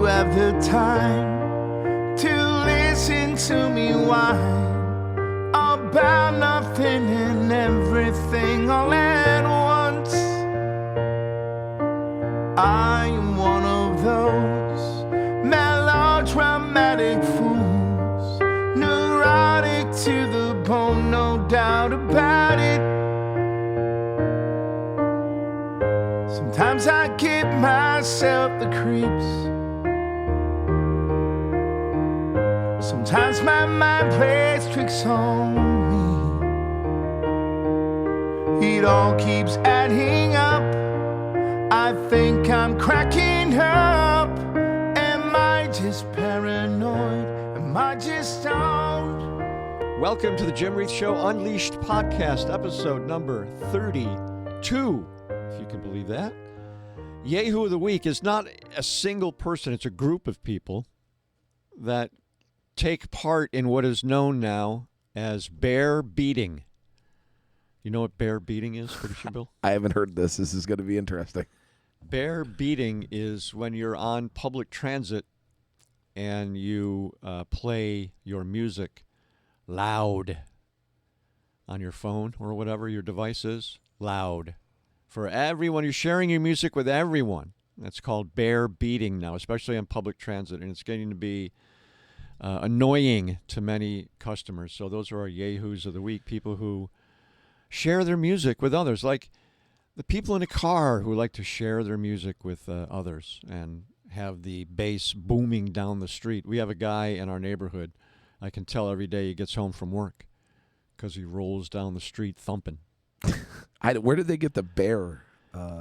have the time to listen to me whine about nothing and everything all at once. I am one of those melodramatic fools, neurotic to the bone, no doubt about it. Sometimes I give myself the creeps. Sometimes my mind plays tricks on me. It all keeps adding up. I think I'm cracking up. Am I just paranoid? Am I just stoned? Welcome to the Jim Reith Show Unleashed podcast, episode number 32. If you can believe that. Yahoo of the Week is not a single person. It's a group of people that take part in what is known now as bear beating. You know what bear beating is, producer Bill? I haven't heard this. This is going to be interesting. Bear beating is when you're on public transit and you play your music loud on your phone or whatever your device is, loud. For everyone, you're sharing your music with everyone. That's called bear beating now, especially on public transit, and it's getting to be annoying to many customers. So those are our yahoos of the week, people who share their music with others, like the people in a car who like to share their music with others and have the bass booming down the street. We have a guy in our neighborhood, I can tell every day he gets home from work because he rolls down the street thumping. Where did they get the bear?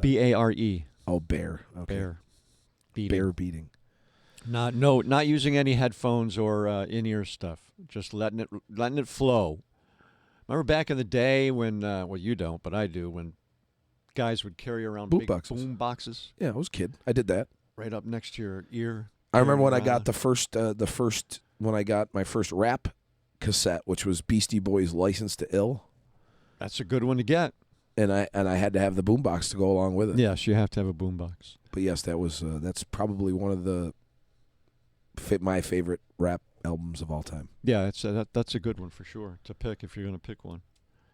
B-A-R-E. Oh, bear. Okay. Bear beating. Bear beating. Not using any headphones or in-ear stuff. Just letting it flow. Remember back in the day when, well, you don't, but I do, when guys would carry around big boom boxes. Yeah, I was a kid. I did that. Right up next to your ear. I remember when I got when I got my first rap cassette, which was Beastie Boys' License to Ill. That's a good one to get. And I had to have the boombox to go along with it. Yes, you have to have a boombox. But yes, that's probably one of my favorite rap albums of all time. Yeah, that's a good one for sure to pick if you're going to pick one.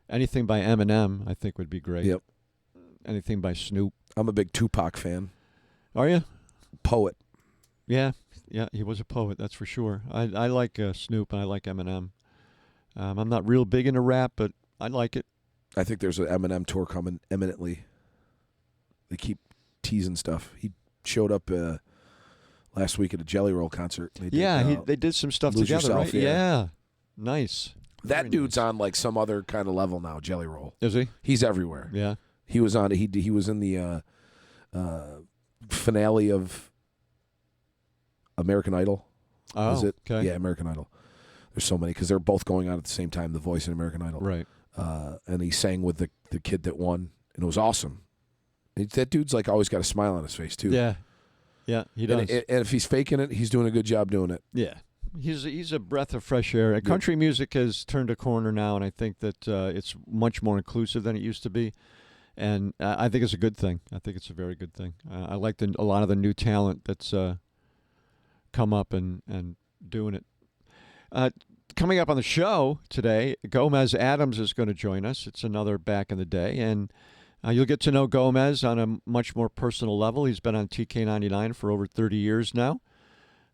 Anything by Eminem, I think, would be great. Yep. Anything by Snoop. I'm a big Tupac fan. Are you? Poet. Yeah, he was a poet, that's for sure. I like Snoop and I like Eminem. I'm not real big into rap, but I like it. I think there's an Eminem tour coming imminently. They keep teasing stuff. He showed up last week at a Jelly Roll concert. They did some stuff Lose together, Yourself, right? yeah. Nice. That Very dude's nice. on like some other kind of level now, Jelly Roll. Is he? He's everywhere. Yeah. He was on. He was in the finale of American Idol. Oh, is it? okay. Yeah, American Idol. There's so many because they're both going on at the same time. The Voice and American Idol. Right. And he sang with the kid that won, and it was awesome. That dude's like always got a smile on his face too. Yeah. Yeah, he does. And if he's faking it, he's doing a good job doing it. Yeah. He's a breath of fresh air. Yeah. Country music has turned a corner now, and I think that it's much more inclusive than it used to be. And I think it's a good thing. I think it's a very good thing. I like a lot of the new talent that's come up and doing it. Coming up on the show today, Gomez Adams is going to join us. It's another Back in the Day, and you'll get to know Gomez on a much more personal level. He's been on TK99 for over 30 years now.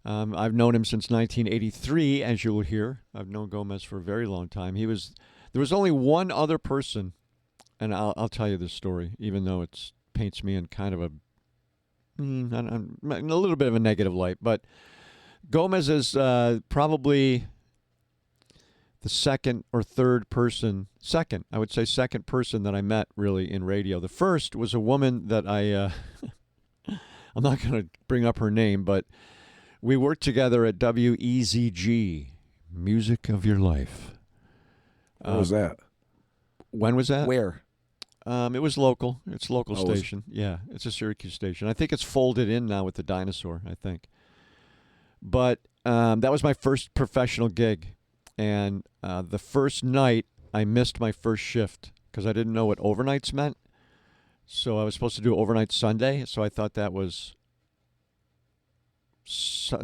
I've known him since 1983, as you'll hear. I've known Gomez for a very long time. There was only one other person, and I'll tell you this story, even though it paints me in kind of a little bit of a negative light. But Gomez is probably the second person that I met really in radio. The first was a woman that I'm not going to bring up her name, but we worked together at WEZG, Music of Your Life. What was that? When was that? Where? It was local. It's a local Oh, station. Yeah, it's a Syracuse station. I think it's folded in now with the dinosaur, I think. But that was my first professional gig. And the first night, I missed my first shift because I didn't know what overnights meant. So I was supposed to do overnight Sunday. So I thought that was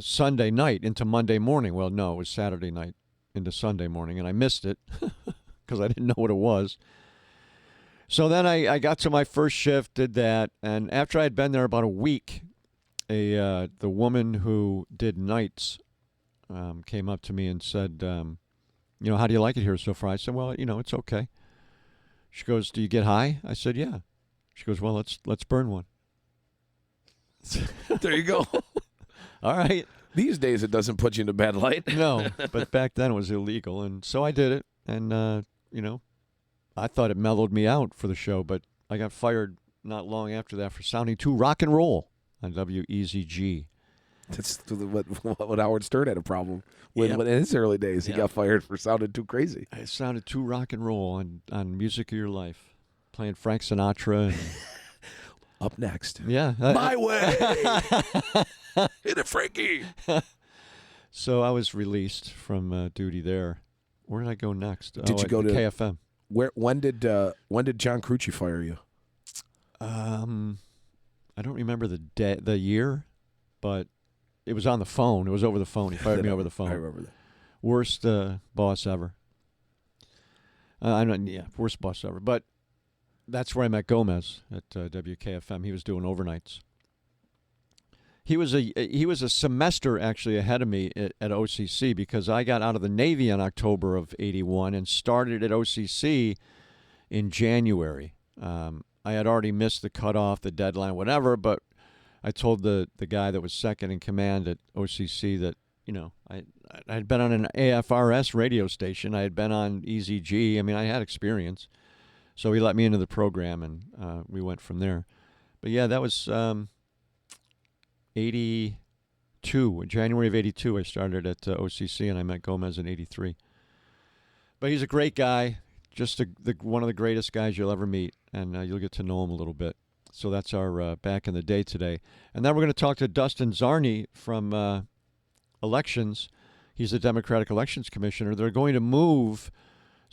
Sunday night into Monday morning. Well, no, it was Saturday night into Sunday morning, and I missed it because I didn't know what it was. So then I got to my first shift, did that, and after I had been there about a week, the woman who did nights came up to me and said, how do you like it here so far? I said, well, it's okay. She goes, do you get high? I said, yeah. She goes, well, let's burn one. There you go. All right. These days, it doesn't put you in a bad light. No, but back then it was illegal, and so I did it, and I thought it mellowed me out for the show, but I got fired not long after that for sounding too rock and roll on WEZG. That's what Howard Stern had a problem with in his early days. He got fired for sounding too crazy. It sounded too rock and roll on Music of Your Life, playing Frank Sinatra. And up next. Yeah. My way. Hit it, Frankie. So I was released from duty there. Where did I go next? Did you go to KFM? When did John Crucci fire you? I don't remember the year, but it was on the phone. It was over the phone. He fired me over the phone. I remember that. Worst boss ever. Worst boss ever. But that's where I met Gomez at WKFM. He was doing overnights. He was a semester actually ahead of me at OCC because I got out of the Navy in October of '81 and started at OCC in January. I had already missed the cutoff, the deadline, whatever, but I told the guy that was second in command at OCC that, I had been on an AFRS radio station. I had been on EZG. I mean, I had experience. So he let me into the program, and we went from there. But, yeah, that was 82. January of 82, I started at OCC, and I met Gomez in 83. But he's a great guy, just one of the greatest guys you'll ever meet, and you'll get to know him a little bit. So that's our back in the day today. And then we're going to talk to Dustin Czarny from elections. He's the Democratic Elections Commissioner. They're going to move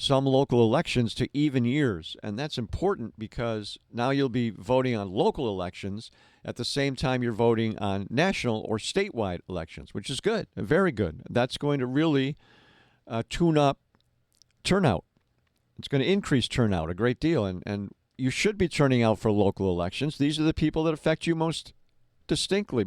some local elections to even years. And that's important because now you'll be voting on local elections at the same time you're voting on national or statewide elections, which is good, very good. That's going to really tune up turnout. It's going to increase turnout a great deal. And you should be turning out for local elections. These are the people that affect you most distinctly.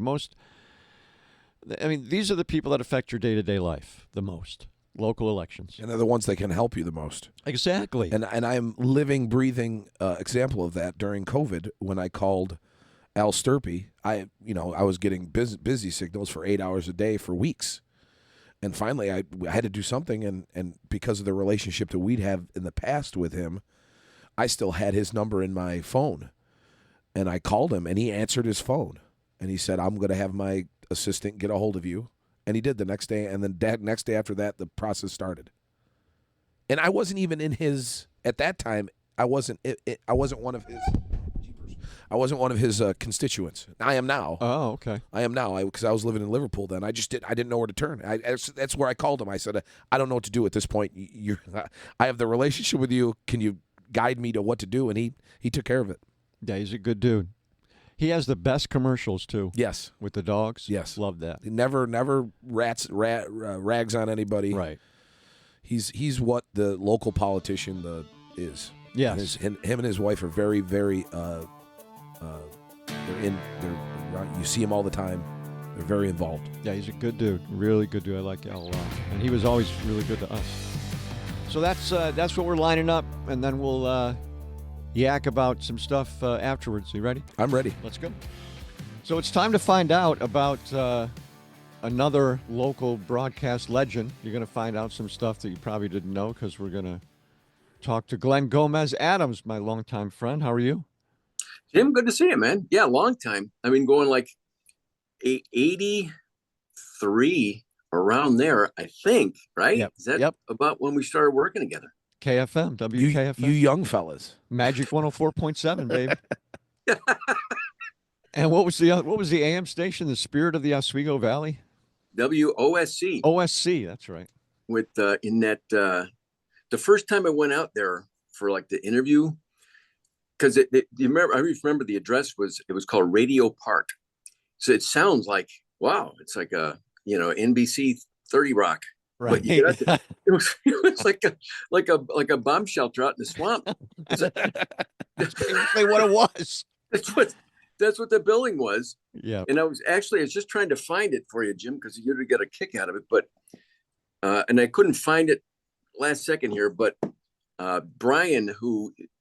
These are the people that affect your day-to-day life the most. Local elections. And they're the ones that can help you the most. Exactly. And I'm living, breathing example of that during COVID when I called Al Sturpey. I was getting busy signals for 8 hours a day for weeks. And finally, I had to do something, and because of the relationship that we'd have in the past with him, I still had his number in my phone. And I called him, and he answered his phone. And he said, I'm going to have my assistant get a hold of you. And he did the next day, and then next day after that, the process started. And I wasn't even in his, at that time, I wasn't one of his, I wasn't one of his constituents. I am now. Oh, okay. I am now, because I was living in Liverpool then. I didn't know where to turn. That's where I called him. I said, I don't know what to do at this point. I have the relationship with you. Can you guide me to what to do? And he took care of it. Yeah, he's a good dude. He has the best commercials too. Yes, with the dogs. Yes, love that. He never rags on anybody. Right. He's what the local politician is. Yes. Him and his wife are very, very. You see him all the time. They're very involved. Yeah, he's a good dude. Really good dude. I like Al a lot, and he was always really good to us. So that's what we're lining up, and then we'll yak about some stuff afterwards. You ready? I'm ready. Let's go. So it's time to find out about another local broadcast legend. You're going to find out some stuff that you probably didn't know because we're going to talk to Glenn Gomez Adams, my longtime friend. How are you? Jim, good to see you, man. Yeah, long time. I mean, going like 83, around there, I think, right? Yep. Is that about when we started working together? KFM, WKFM. You young fellas. Magic 104.7, baby. And what was the AM station? The Spirit of the Oswego Valley? WOSC. OSC, that's right. With in that the first time I went out there for like the interview, because I remember the address was called Radio Park. So it sounds like wow, it's like a, NBC 30 Rock. Right. But you get out it was like a bomb shelter out in the swamp. That's basically what it was. That's what the building was. Yeah. And I was just trying to find it for you, Jim, because you're gonna get a kick out of it. But and I couldn't find it last second here. But Brian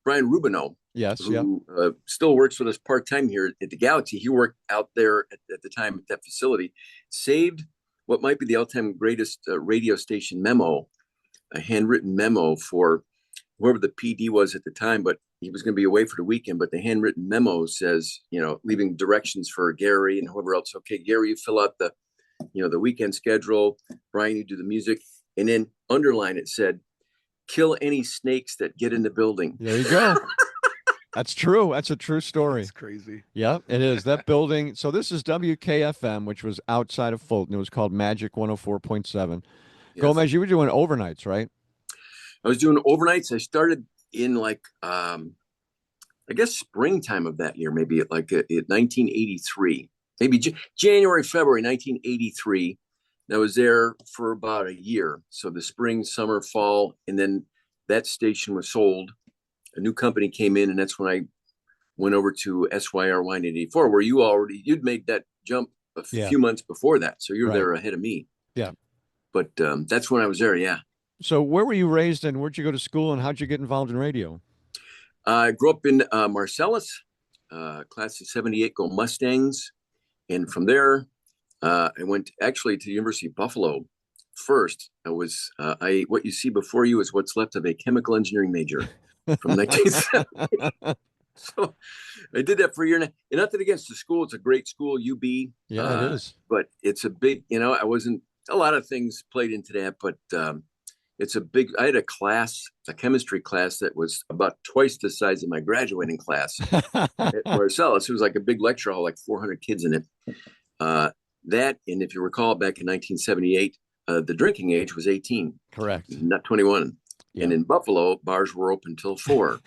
Rubino, Yes. who still works with us part time here at the Galaxy, he worked out there at the time at that facility, saved what might be the all-time greatest radio station memo, a handwritten memo for whoever the PD was at the time, but he was going to be away for the weekend. But the handwritten memo says, leaving directions for Gary and whoever else. Okay, Gary, you fill out the weekend schedule. Brian, you do the music, and then underline it said, kill any snakes that get in the building. There you go. That's true. That's a true story. It's crazy. Yeah, it is. That building. So this is WKFM, which was outside of Fulton. It was called Magic 104.7. Yes. Gomez, you were doing overnights, right? I was doing overnights. I started in I guess springtime of that year, maybe at 1983, maybe January, February 1983. And I was there for about a year. So the spring, summer, fall, and then that station was sold. A new company came in, and that's when I went over to SYR Y84, where you'd made that jump a few months before that. So you're there ahead of me. Yeah. But that's when I was there. Yeah. So where were you raised and where'd you go to school and how'd you get involved in radio? I grew up in Marcellus, class of 78, go Mustangs. And from there, I went actually to the University of Buffalo first. I was, what you see before you is what's left of a chemical engineering major from 1970. So I did that for a year. And nothing against the school. It's a great school, UB. Yeah, it is. But it's a big, I wasn't, a lot of things played into that, but I had a chemistry class that was about twice the size of my graduating class at Marcellus. It was like a big lecture hall, like 400 kids in it. And if you recall, back in 1978, the drinking age was 18. Correct. Not 21. Yeah. And in Buffalo, bars were open till 4,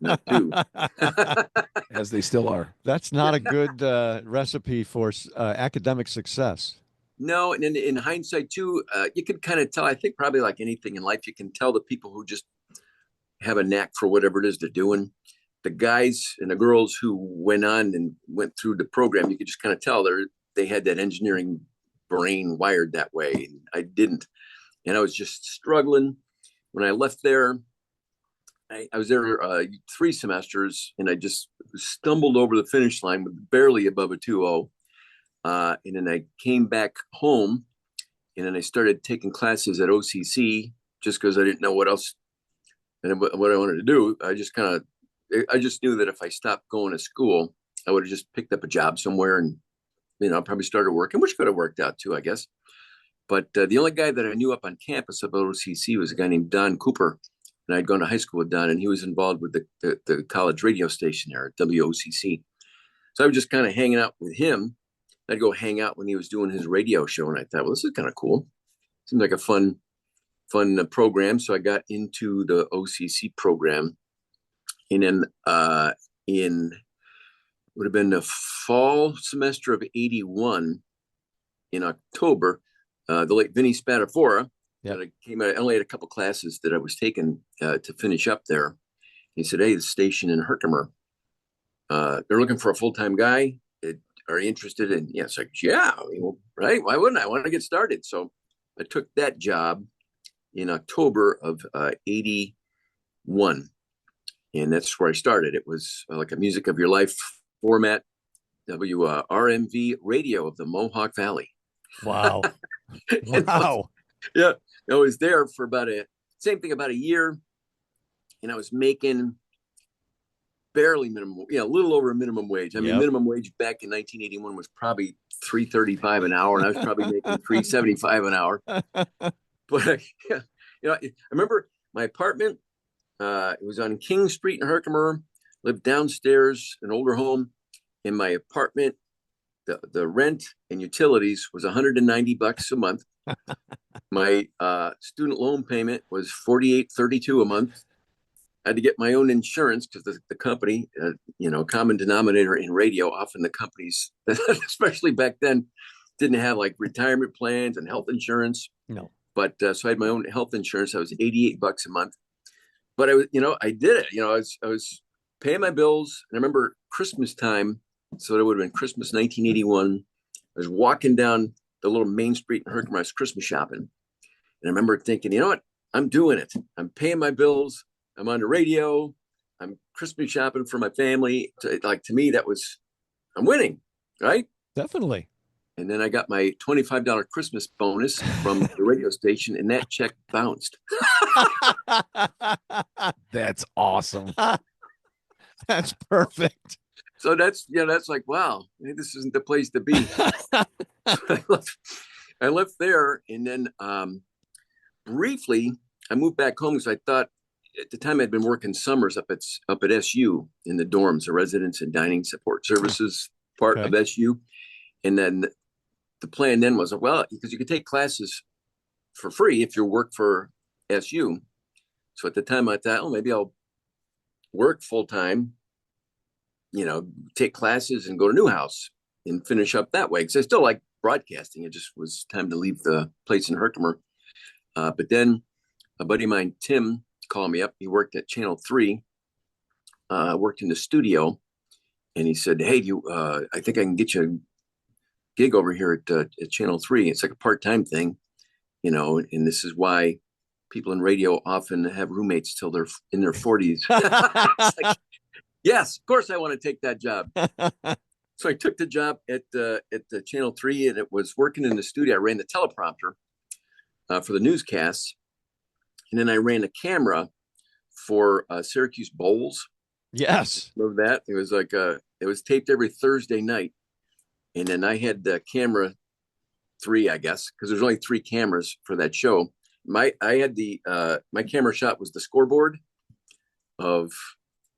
not 2. As they still are. That's not a good recipe for academic success. No, and in hindsight, too, you can kind of tell, I think probably like anything in life, you can tell the people who just have a knack for whatever it is they're doing. The guys and the girls who went on and went through the program, you could just kind of tell they had that engineering brain wired that way. And I didn't. And I was just struggling. When I left there, I was there 3 semesters, and I just stumbled over the finish line with barely above a 2.0. And then I came back home, and then I started taking classes at OCC just because I didn't know what else and what I wanted to do. I just knew that if I stopped going to school, I would have just picked up a job somewhere and, probably started working, which could have worked out too, I guess. But the only guy that I knew up on campus of OCC was a guy named Don Cooper. And I'd gone to high school with Don, and he was involved with the college radio station there at WOCC. So I was just kind of hanging out with him. I'd go hang out when he was doing his radio show, and I thought, well, this is kind of cool. Seemed like a fun program. So I got into the OCC program, and then would have been the fall semester of '81 in October. The late Vinny Spadafora, that I came out. I only had a couple classes that I was taking to finish up there. He said, "Hey, the station in Herkimer, they're looking for a full-time guy. Are you interested in?" Yes, yeah. Right? Why wouldn't I want to get started? So I took that job in October of '81, and that's where I started. It was like a Music of Your Life format, WRMV radio of the Mohawk Valley. Wow. Wow. Yeah, I was there for about a year, and I was making barely minimum, a little over minimum wage. I mean, minimum wage back in 1981 was probably $3.35 an hour, and I was probably making $3.75 an hour. But I remember my apartment. It was on King Street in Herkimer. Lived downstairs, an older home. In my apartment, the rent and utilities was $190 a month. My student loan payment was $48.32 a month. I had to get my own insurance because the company, common denominator in radio, often the companies, especially back then, didn't have like retirement plans and health insurance. No. But so I had my own health insurance. I was $88 a month. But I was, I did it. I was paying my bills. And I remember Christmas time. So that would have been Christmas 1981. I was walking down the little main street in Herkimer. I was Christmas shopping. And I remember thinking, you know what? I'm doing it. I'm paying my bills. I'm on the radio. I'm Christmas shopping for my family. To me, I'm winning, right? Definitely. And then I got my $25 Christmas bonus from the radio station, and that check bounced. That's awesome. That's perfect. So that's like, wow, this isn't the place to be. I left there, and then briefly I moved back home because I thought at the time I'd been working summers up at SU in the dorms, the residence and dining support services part of SU. And then the plan then was, well, because you could take classes for free if you work for SU. So at the time I thought, maybe I'll work full time, take classes and go to Newhouse and finish up that way. Because I still like broadcasting. It just was time to leave the place in Herkimer. But then a buddy of mine, Tim, called me up. He worked at Channel 3, worked in the studio. And he said, hey, I think I can get you a gig over here at Channel 3. It's like a part-time thing, and this is why people in radio often have roommates till they're in their 40s. Like, yes, of course I want to take that job. So I took the job at the Channel 3, and it was working in the studio. I ran the teleprompter for the newscasts, and then I ran the camera for Syracuse Bowls. Yes. Remember that? It was like it was taped every Thursday night. And then I had the camera 3, I guess, because there's only 3 cameras for that show. My camera shot was the scoreboard of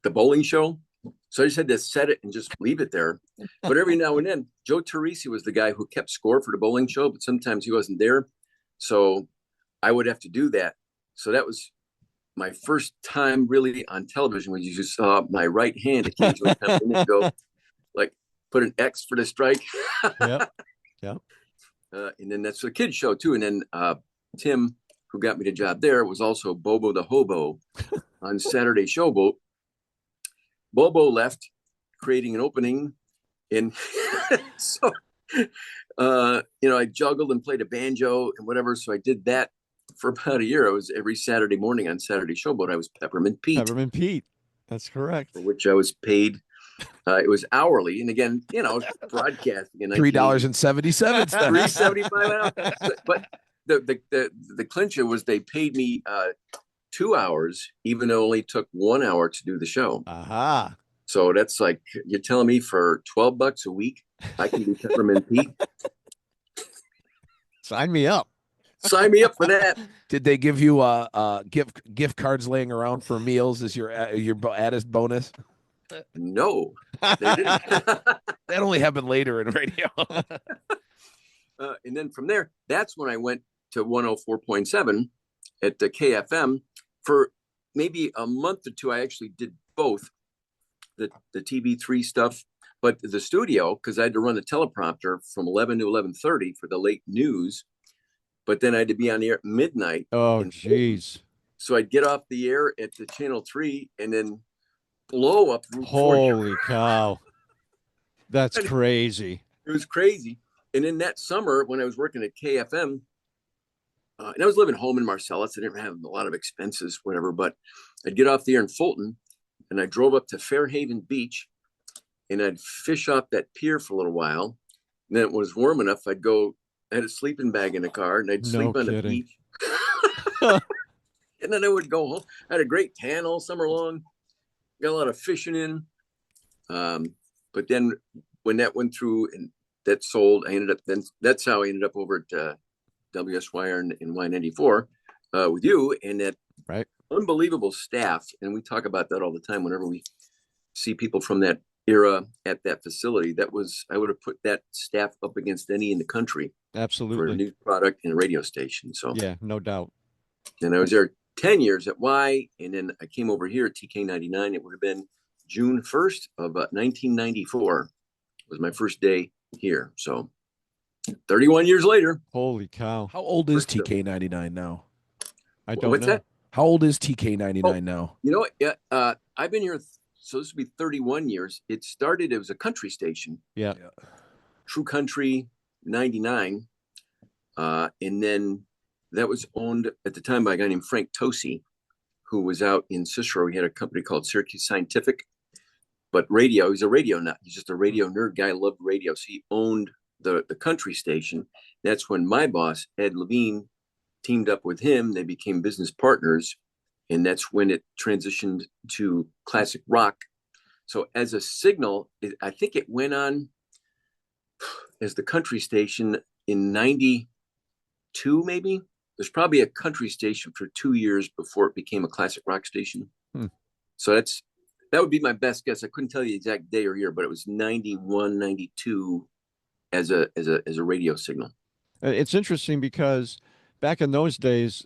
the bowling show. So I just had to set it and just leave it there. But every now and then, Joe Teresi was the guy who kept score for the bowling show, but sometimes he wasn't there. So I would have to do that. So that was my first time really on television, when you just saw my right hand occasionally come in and go, like, put an X for the strike. Yep. And then that's a kid's show too. And then Tim, who got me the job there, was also Bobo the Hobo on Saturday Showboat. Bobo left, creating an opening. And so, I juggled and played a banjo and whatever. So I did that for about a year. I was every Saturday morning on Saturday Showboat. I was Peppermint Pete. Peppermint Pete. That's correct. For which I was paid. It was hourly, and again, broadcasting in $3.77. $3.75. But the clincher was they paid me 2 hours, even though it only took 1 hour to do the show. Aha. So that's like, you're telling me for $12 a week, I can be Peppermint Pete? Sign me up. Sign me up for that. Did they give you gift cards laying around for meals as your added bonus? No, they didn't. That only happened later in radio. And then from there, that's when I went to 104.7 at the KFM for maybe a month or two. I actually did both the TV3 stuff, but the studio, because I had to run the teleprompter from 11 to 11:30 for the late news. But then I had to be on the air at midnight. Oh, geez. So I'd get off the air at the Channel 3 and then blow up. Holy cow. That's crazy. It was crazy. And in that summer, when I was working at KFM, and I was living home in Marcellus, I didn't have a lot of expenses, whatever, but I'd get off the air in Fulton, and I drove up to Fairhaven Beach, and I'd fish off that pier for a little while. And then it was warm enough, I had a sleeping bag in the car, and I'd sleep on the beach. And then I would go home. I had a great tan all summer long. Got a lot of fishing in. But then when that went through and that sold, that's how I ended up over at WSYR in Y94 with you, and that unbelievable staff. And we talk about that all the time whenever we see people from that era at that facility. I would have put that staff up against any in the country. Absolutely. For a news product and a radio station. So yeah, no doubt. And I was there 10 years at Y, and then I came over here at TK99. It would have been June 1st of 1994 was my first day here. So 31 years later. Holy cow! How old is First, TK99 now? I don't what's know. that? How old is TK99 now? You know what? Yeah, I've been here, so this will be 31 years. It started, it was a country station, Yeah. True Country 99. And then that was owned at the time by a guy named Frank Tosi, who was out in Cicero. He had a company called Syracuse Scientific, but radio, he's a radio nut. He's just a radio nerd guy, loved radio. So he owned the country station. That's when my boss, Ed Levine, teamed up with him. They became business partners. And that's when it transitioned to classic rock. So as a signal, I think it went on as the country station in 92, maybe. There's probably a country station for 2 years before it became a classic rock station. So that would be my best guess. I couldn't tell you the exact day or year, but it was 91, 92 as a radio signal. It's interesting because back in those days,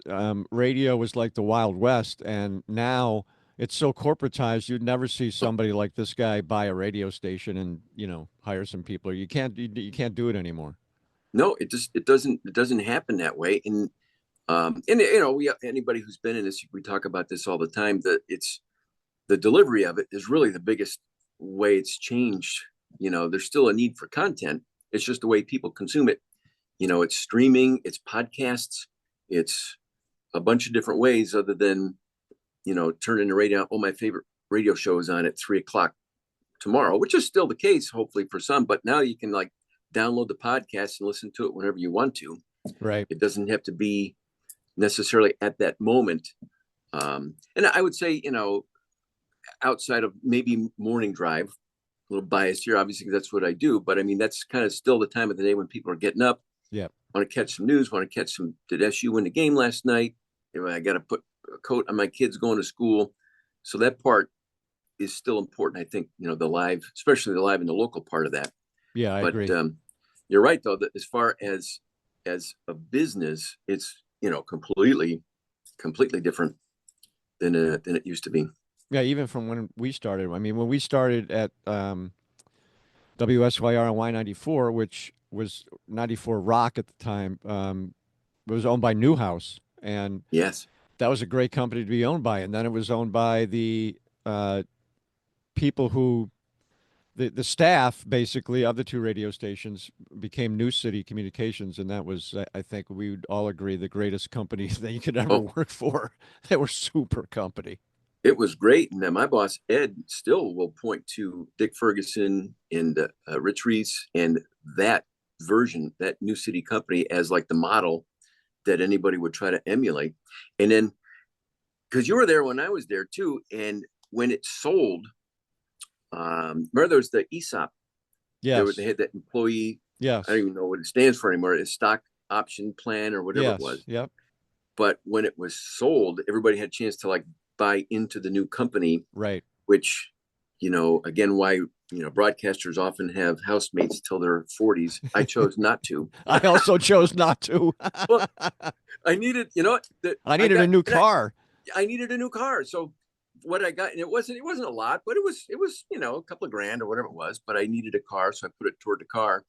radio was like the Wild West, and now it's so corporatized. You'd never see somebody like this guy buy a radio station and hire some people. You can't do it anymore. No, it doesn't happen that way. And anybody who's been in this, we talk about this all the time. That it's the delivery of it is really the biggest way it's changed. There's still a need for content. It's just the way people consume it. It's streaming, it's podcasts, it's a bunch of different ways other than, turning the radio on. Oh, my favorite radio show is on at 3:00 tomorrow, which is still the case, hopefully for some. But now you can download the podcast and listen to it whenever you want to. Right. It doesn't have to be necessarily at that moment. And I would say, outside of maybe morning drive, a little biased here, obviously, because that's what I do. But I mean, that's kind of still the time of the day when people are getting up. Yeah. Want to catch some news, did SU win the game last night? I got to put a coat on my kids going to school. So that part is still important. I think, the live, especially the live and the local part of that. Yeah, I agree. You're right, though, that as far as a business, it's, completely different than it used to be. Yeah, even from when we started. I mean, when we started at WSYR and Y94, which was 94 Rock at the time, it was owned by Newhouse. And yes, that was a great company to be owned by. And then it was owned by the people who, the staff, basically, of the two radio stations became New City Communications. And that was, I think we would all agree, the greatest company that you could ever work for. They were super company. It was great. And then my boss, Ed, still will point to Dick Ferguson and Rich Reith and that version, that New City company, as the model that anybody would try to emulate. And then, because you were there when I was there too, and when it sold, remember there was the ESOP. Yes. They had that employee. Yes. I don't even know what it stands for anymore. It's stock option plan or whatever it was. Yep. But when it was sold, everybody had a chance to buy into the new company. Right. Which, again, why, broadcasters often have housemates till their 40s. I chose not to. I also chose not to. Well, I needed, I needed a new car. I needed a new car. So what I got, and it wasn't a lot, but it was, a couple of grand or whatever it was, but I needed a car. So I put it toward the car.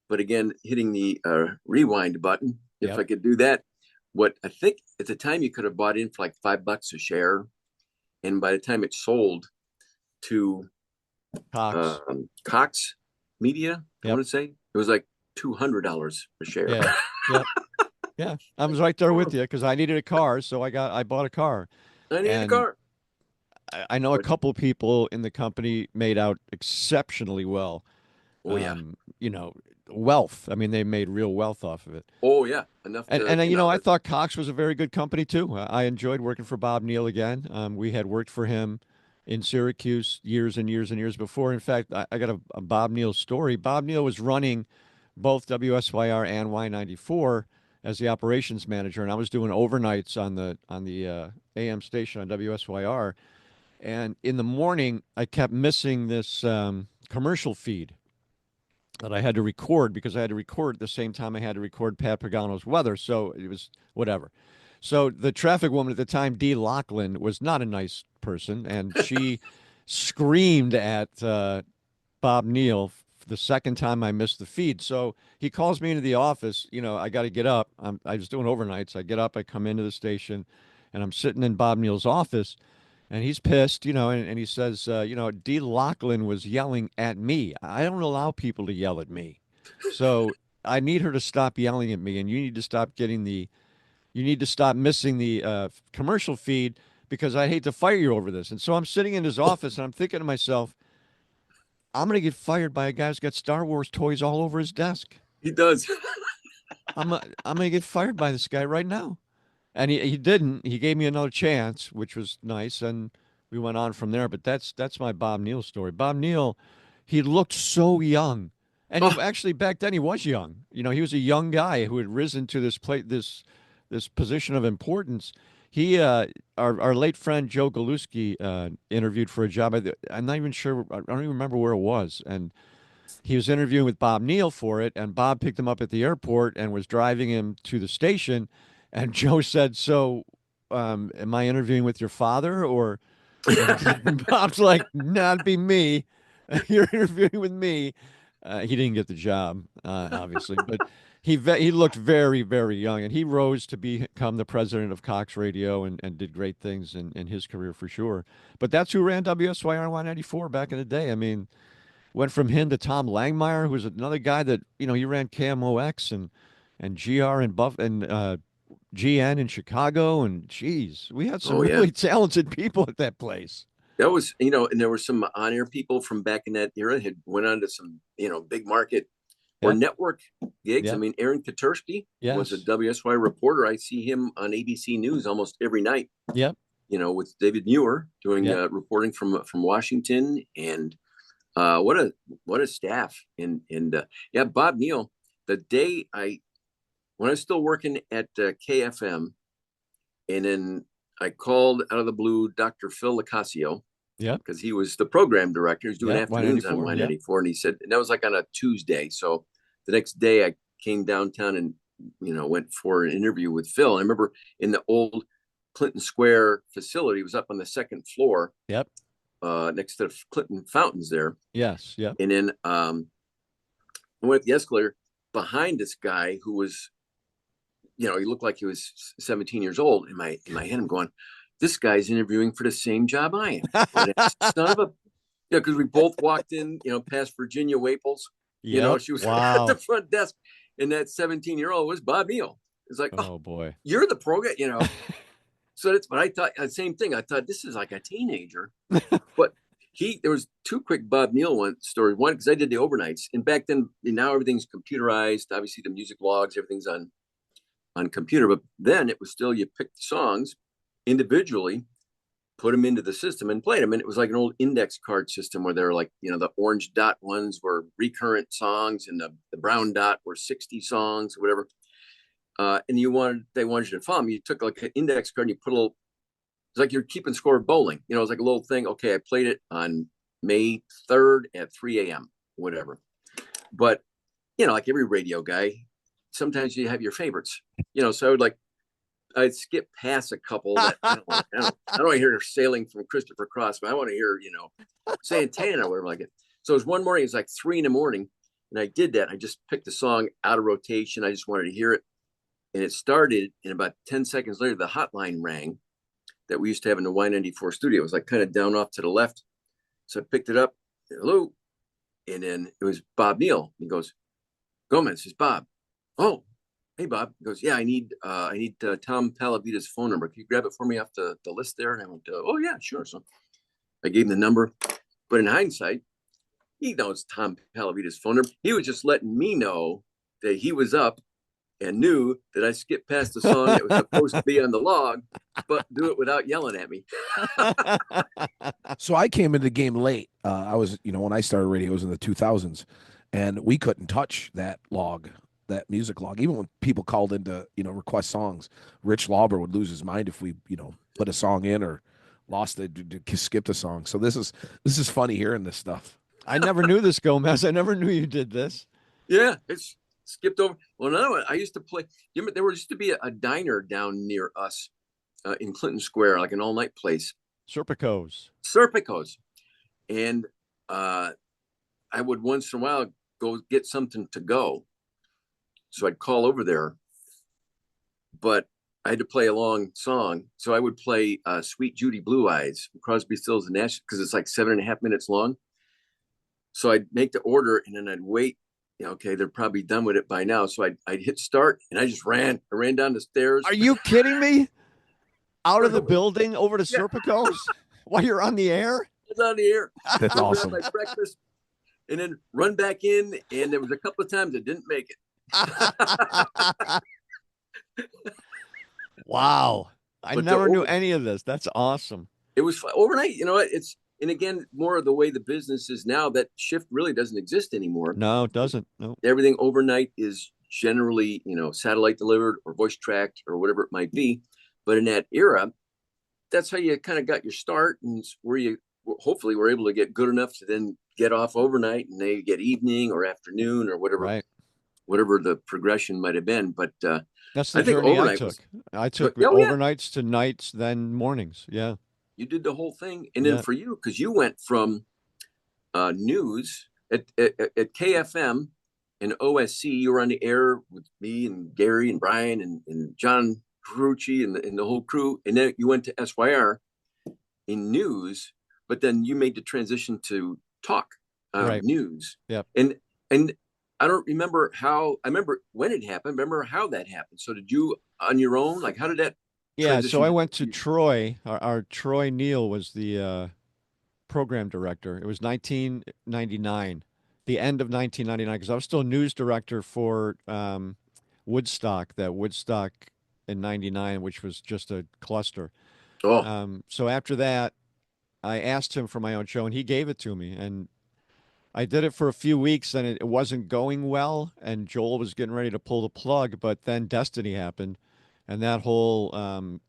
But again, hitting the rewind button, if I could do that, what I think at the time you could have bought in for $5 a share. And by the time it sold to Cox Media, I want to say, it was $200 a share. Yeah. Yeah. I was right there with you because I needed a car. So I bought a car. I needed a car. I know a couple people in the company made out exceptionally well. Oh, yeah. Wealth. I mean, they made real wealth off of it. Oh, yeah. Enough. I thought Cox was a very good company, too. I enjoyed working for Bob Neal again. We had worked for him in Syracuse years and years and years before. In fact, I got a Bob Neal story. Bob Neal was running both WSYR and Y94 as the operations manager, and I was doing overnights on the AM station on WSYR. And in the morning, I kept missing this commercial feed that I had to record because I had to record at the same time I had to record Pat Pagano's weather. So it was whatever. So the traffic woman at the time, Dee Lachlan, was not a nice person. And she screamed at Bob Neal the second time I missed the feed. So he calls me into the office. I got to get up. I was doing overnights. I get up, I come into the station, and I'm sitting in Bob Neal's office, and he's pissed, and he says, Dee Lachlan was yelling at me. I don't allow people to yell at me. So I need her to stop yelling at me, and you need to stop missing the commercial feed because I hate to fire you over this. And so I'm sitting in his office, and I'm thinking to myself, I'm going to get fired by a guy who's got Star Wars toys all over his desk. He does. I'm going to get fired by this guy right now. And he didn't. He gave me another chance, which was nice, and we went on from there. But that's my Bob Neal story. Bob Neal, he looked so young. And actually, back then, he was young. He was a young guy who had risen to this position of importance. He, our late friend Joe Galuski, interviewed for a job. I'm not even sure. I don't even remember where it was. And he was interviewing with Bob Neal for it. And Bob picked him up at the airport and was driving him to the station. And Joe said, "So, am I interviewing with your father?" Or and Bob's like, "Nah, it'd be me. You're interviewing with me." He didn't get the job, obviously, but he looked very, very young, and he rose to become the president of Cox Radio and did great things in his career for sure. But that's who ran WSYR 194 back in the day. I mean, went from him to Tom Langmeyer, who was another guy that he ran KMOX and GR and GN in Chicago, and geez, we had some really talented people at that place. That was, and there were some on-air people from back in that era had went on to some, big market or network gigs. Yeah. I mean, Aaron Katursky was a WSY reporter. I see him on ABC News almost every night. Yep. With David Muir doing reporting from Washington, and what a staff. And Bob Neal. The day when I was still working at KFM, and then I called out of the blue Dr. Phil Lacasio. Yeah. Because he was the program director. He was doing afternoons on Y94. And he said, and that was like on a Tuesday. So the next day I came downtown and, went for an interview with Phil. I remember in the old Clinton Square facility, it was up on the second floor. Yep. Next to the Clinton fountains there. Yes. Yep. And then I went up the escalator behind this guy who was, he looked like he was 17 years old. In my head, I'm going, this guy's interviewing for the same job I am. Son of a, because we both walked in, past Virginia Waples. Yep. She was wow. at the front desk, and that 17-year-old was Bob Neal. It's like, oh boy, you're the program, So that's, but I thought the same thing. I thought this is like a teenager, but there was two quick Bob Neal stories. One, because I did the overnights, and back then, now everything's computerized. Obviously, the music logs, everything's on computer, but then it was still, you pick the songs individually, put them into the system and played them. And it was like an old index card system where they're like, the orange dot ones were recurrent songs and the brown dot were 60 songs or whatever. And they wanted you to follow them. You took like an index card and you put a little, it's like you're keeping score of bowling. It was like a little thing. Okay, I played it on May 3rd at 3 a.m., whatever. But, like every radio guy, sometimes you have your favorites, so I'd skip past a couple that I don't want to hear Sailing from Christopher Cross, but I want to hear, Santana or whatever like it. So it was one morning, it was like 3 a.m. and I did that. I just picked a song out of rotation. I just wanted to hear it. And it started, and about 10 seconds later, the hotline rang that we used to have in the Y94 studio. It was like kind of down off to the left. So I picked it up. Hello. And then it was Bob Neal. He goes, Gomez, it's Bob. Oh, hey, Bob. He goes, yeah, I need Tom Palavita's phone number. Can you grab it for me off the list there? And I went, oh, yeah, sure. So I gave him the number. But in hindsight, he knows Tom Palavita's phone number. He was just letting me know that he was up and knew that I skipped past the song that was supposed to be on the log, but do it without yelling at me. So I came into the game late. I was, when I started radio, it was in the 2000s, and we couldn't touch that log, that music log. Even when people called in to, request songs, Rich Lauber would lose his mind if we, put a song in or lost it, skipped a song. So this is funny hearing this stuff. I never knew this, Gomez. I never knew you did this. Yeah, it's skipped over. Well, another one, I used to play, there used to be a diner down near us in Clinton Square, like an all-night place. Serpico's. And I would once in a while go get something to go. So I'd call over there, but I had to play a long song. So I would play Sweet Judy Blue Eyes, Crosby, Stills and Nash, because it's like 7.5 minutes long. So I'd make the order and then I'd wait. Okay, they're probably done with it by now. So I'd hit start and I just ran. I ran down the stairs. Are you kidding me? Out of the building over to Serpico's while you're on the air? It's on the air. That's Go awesome. grab my breakfast and then run back in. And there was a couple of times I didn't make it. Wow. I But never knew any of this. That's awesome. It was overnight. You know what? And again, more of the way the business is now, that shift really doesn't exist anymore. No, it doesn't. No. Everything overnight is generally, satellite delivered or voice tracked or whatever it might be. But in that era, that's how you kind of got your start, and where you hopefully were able to get good enough to then get off overnight, and then you get evening or afternoon or whatever, Right. whatever the progression might have been. But That's the I think journey I overnight took. was- I took Oh, yeah. overnights to nights, then mornings. Yeah. you did the whole thing. And then Yeah. for you, because you went from news at KFM and OSC, you were on the air with me and Gary and Brian and John Carucci and the whole crew. And then you went to SYR in news, but then you made the transition to talk Right. news. Yep. And I don't remember how. I remember when it happened. I remember how that happened. So did you on your own? Like, how did that? Yeah. So transition I went to Troy. Our Troy Neal was the program director. It was 1999, the end of 1999, because I was still news director for Woodstock, that Woodstock in 99, which was just a cluster. Oh, So after that, I asked him for my own show, and he gave it to me. And I did it for a few weeks, and it wasn't going well. And Joel was getting ready to pull the plug, but then Destiny happened, and that whole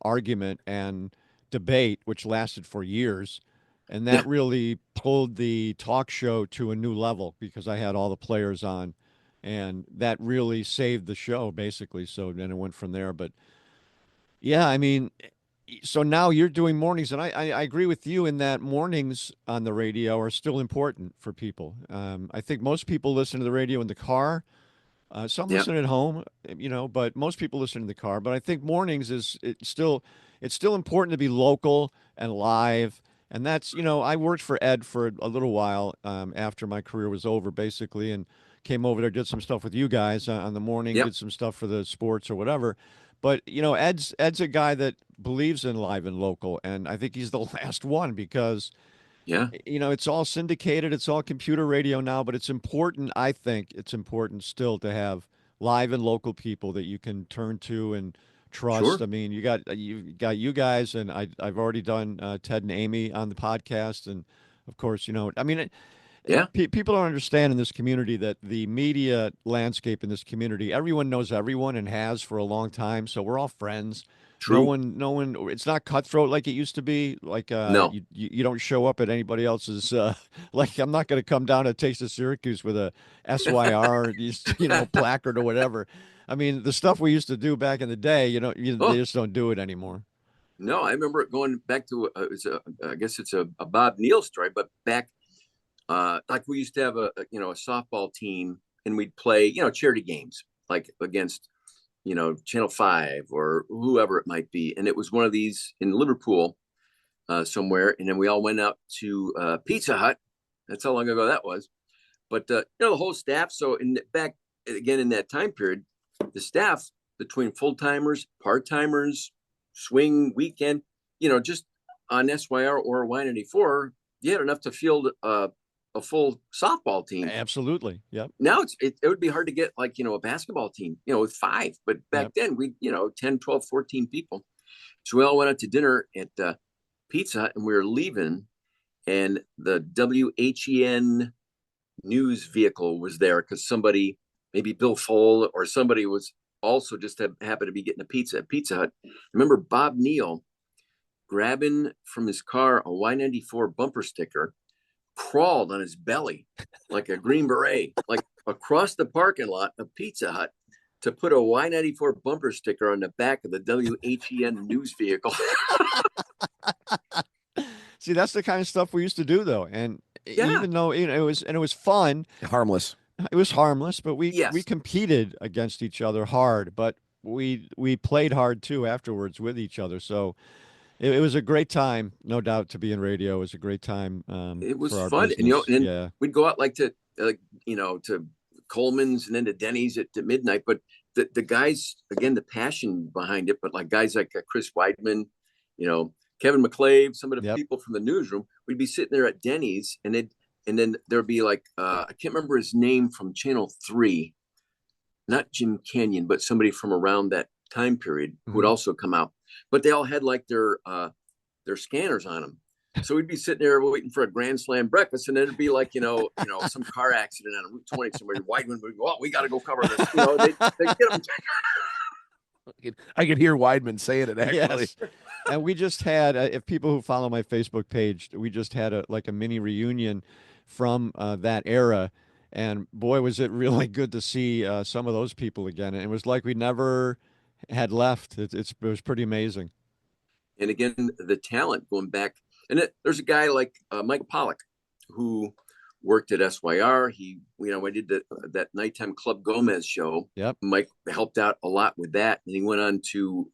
argument and debate, which lasted for years, and that Yeah. really pulled the talk show to a new level because I had all the players on, and that really saved the show basically. So then it went from there. But yeah, I mean, so now you're doing mornings, and I agree with you in that mornings on the radio are still important for people. I think most people listen to the radio in the car. Some Yeah. listen at home, but most people listen in the car. But I think mornings it's still important to be local and live. And that's, I worked for Ed for a little while after my career was over, basically, and came over there, did some stuff with you guys on the morning, Yep. did some stuff for the sports or whatever. But Ed's a guy that believes in live and local, and I think he's the last one because Yeah. it's all syndicated, it's all computer radio now, but it's important. I think it's important still to have live and local people that you can turn to and trust. Sure. I mean, you got you guys, and I've already done Ted and Amy on the podcast, and of course, I mean, Yeah. people don't understand in this community that the media landscape in this community, everyone knows everyone and has for a long time. So we're all friends. True. No one, it's not cutthroat like it used to be. Like, No. you don't show up at anybody else's, like, I'm not going to come down to Taste of Syracuse with a SYR, placard or whatever. I mean, the stuff we used to do back in the day, Oh. they just don't do it anymore. No, I remember it going back to I guess it's a Bob Neal story, but back like we used to have a softball team, and we'd play charity games like against Channel 5 or whoever it might be, and it was one of these in Liverpool somewhere, and then we all went out to Pizza Hut. That's how long ago that was. But the whole staff. So back again in that time period, the staff between full timers, part timers, swing weekend, just on SYR or Y94, you had enough to field a full softball team. Absolutely. Yep. Now it would be hard to get like, a basketball team, with 5, but back then we, 10, 12, 14 people. So we all went out to dinner at Pizza Hut, and we were leaving, and the WHEN news vehicle was there because somebody, maybe Bill Fole or somebody, was also just happened to be getting a pizza at Pizza Hut. I remember Bob Neal grabbing from his car a Y94 bumper sticker, crawled on his belly like a Green Beret, like across the parking lot of Pizza Hut to put a Y94 bumper sticker on the back of the WHEN news vehicle. See, that's the kind of stuff we used to do, though. And, Yeah. even though it was fun. Harmless. It was harmless, but we Yes. competed against each other hard, but we played hard too afterwards with each other. So it was a great time, no doubt, to be in radio. It was a great time It was for our fun, business. and then Yeah. we'd go out like to to Coleman's and then to Denny's at midnight. But the guys, again, the passion behind it, but like guys like Chris Weidman, Kevin McClave, some of the Yep. people from the newsroom, we'd be sitting there at Denny's, and then there'd be like I can't remember his name from Channel 3, not Jim Kenyon, but somebody from around that time period who would Mhm. also come out. But they all had like their scanners on them. So we'd be sitting there waiting for a Grand Slam breakfast, and then it'd be like, some car accident on Route 20 somewhere. Weidman would go, "Oh, we got to go cover this." They get them. I could hear Weidman saying it, actually. Yes. And we just had, if people who follow my Facebook page, we just had a mini reunion from that era. And boy, was it really good to see some of those people again. And it was like we never had left. It was pretty amazing. And again, the talent going back. And there's a guy like Mike Pollock who worked at SYR. He, I did that nighttime Club Gomez show. Yep. Mike helped out a lot with that. And he went on to,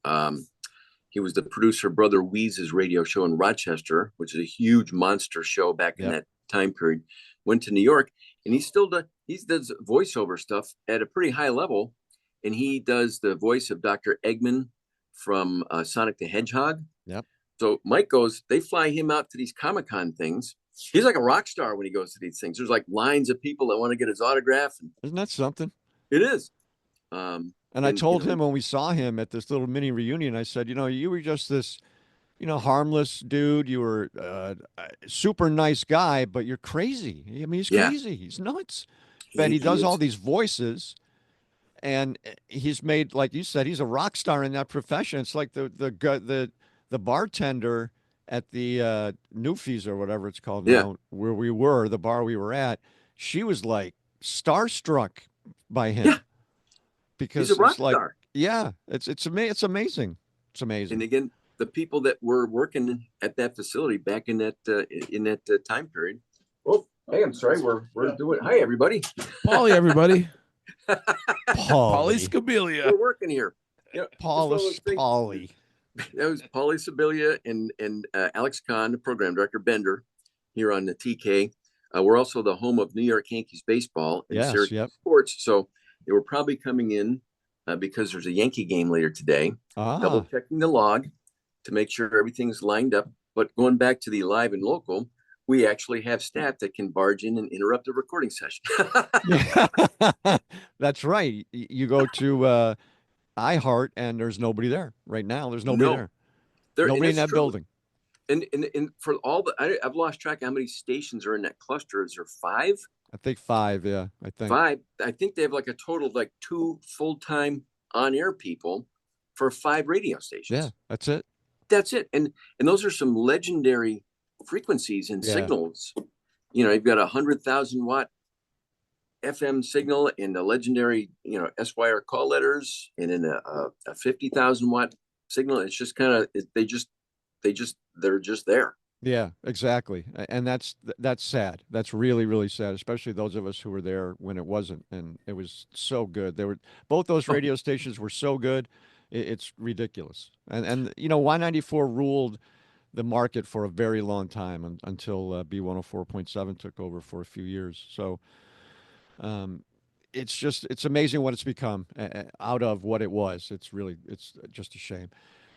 he was the producer of Brother Weeze's radio show in Rochester, which is a huge monster show back in that time period. Went to New York, and he does voiceover stuff at a pretty high level. And he does the voice of Dr. Eggman from Sonic the Hedgehog. Yep. So Mike they fly him out to these Comic-Con things. He's like a rock star when he goes to these things. There's like lines of people that want to get his autograph. And Isn't that something? it is. And I told him when we saw him at this little mini reunion, I said, you were just this, harmless dude. You were a super nice guy, but you're crazy. I mean, he's crazy. He's nuts. But he does all these voices. And he's made, like you said, he's a rock star in that profession. It's like the bartender at the Newfies or whatever it's called now, where we were, the bar we were at. She was like starstruck by him. Yeah. Because he's a rock it's like, star. Yeah, it's amazing. It's amazing. And again, the people that were working at that facility back in that time period. Oh, hey, I'm sorry, we're doing. Hi, everybody. Paulie, everybody. Paulie Scabilia. We're working here. Paulie. That was Paulie Sibilia and Alex Kahn, the program director, Bender, here on the TK. We're also the home of New York Yankees baseball and Syracuse sports. So they were probably coming in because there's a Yankee game later today. Double checking the log to make sure everything's lined up. But going back to the live and local, we actually have staff that can barge in and interrupt the recording session. That's right. You go to iHeart and there's nobody there right now. There's nobody there. Nobody in that building. And for all I've lost track of how many stations are in that cluster. Is there 5? I think 5. Yeah, I think 5. I think they have like a total of like 2 full-time on-air people for 5 radio stations. Yeah, that's it. That's it. And those are some legendary frequencies and signals. You've got 100,000 watt FM signal and a legendary, SYR call letters, and then a 50,000 watt signal. It's just kind of they're just there. Yeah, exactly. And that's sad. That's really, really sad, especially those of us who were there when it wasn't. And it was so good. Both those radio stations were so good. It's ridiculous. And Y94 ruled the market for a very long time until B104.7 took over for a few years. So it's amazing what it's become out of what it was. It's just a shame.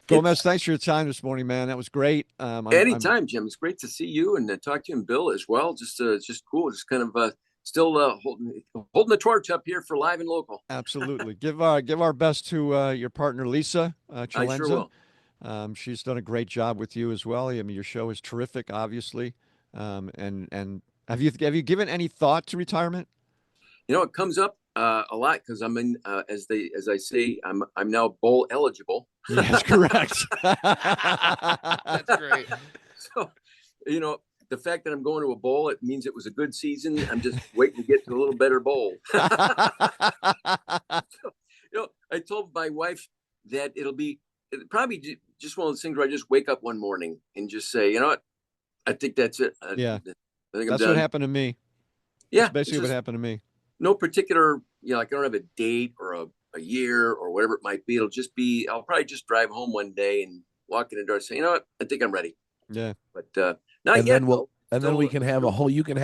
Gomez, thanks for your time this morning, man. That was great. Anytime, Jim. It's great to see you and talk to you and Bill as well. It's just cool. Just kind of still holding the torch up here for live and local. Absolutely. Give our best to your partner Lisa Chalenza. I sure will. She's done a great job with you as well. I mean, your show is terrific, obviously. And have you given any thought to retirement? It comes up a lot because I'm in, as I say, I'm now bowl eligible. Yes, correct. That's great. So, the fact that I'm going to a bowl, it means it was a good season. I'm just waiting to get to a little better bowl. So, I told my wife that it'll probably just one of those things where I just wake up one morning and just say, you know what, I think that's it. Yeah. I think That's I'm what done. happened to me. Yeah, That's basically it's what just happened to me. no particular, like I don't have a date or a year or whatever it might be. It'll just be, I'll probably just drive home one day and walk in the door and say, you know what, I think I'm ready. Yeah. But not And yet. then Though. we Still, can have a whole. You can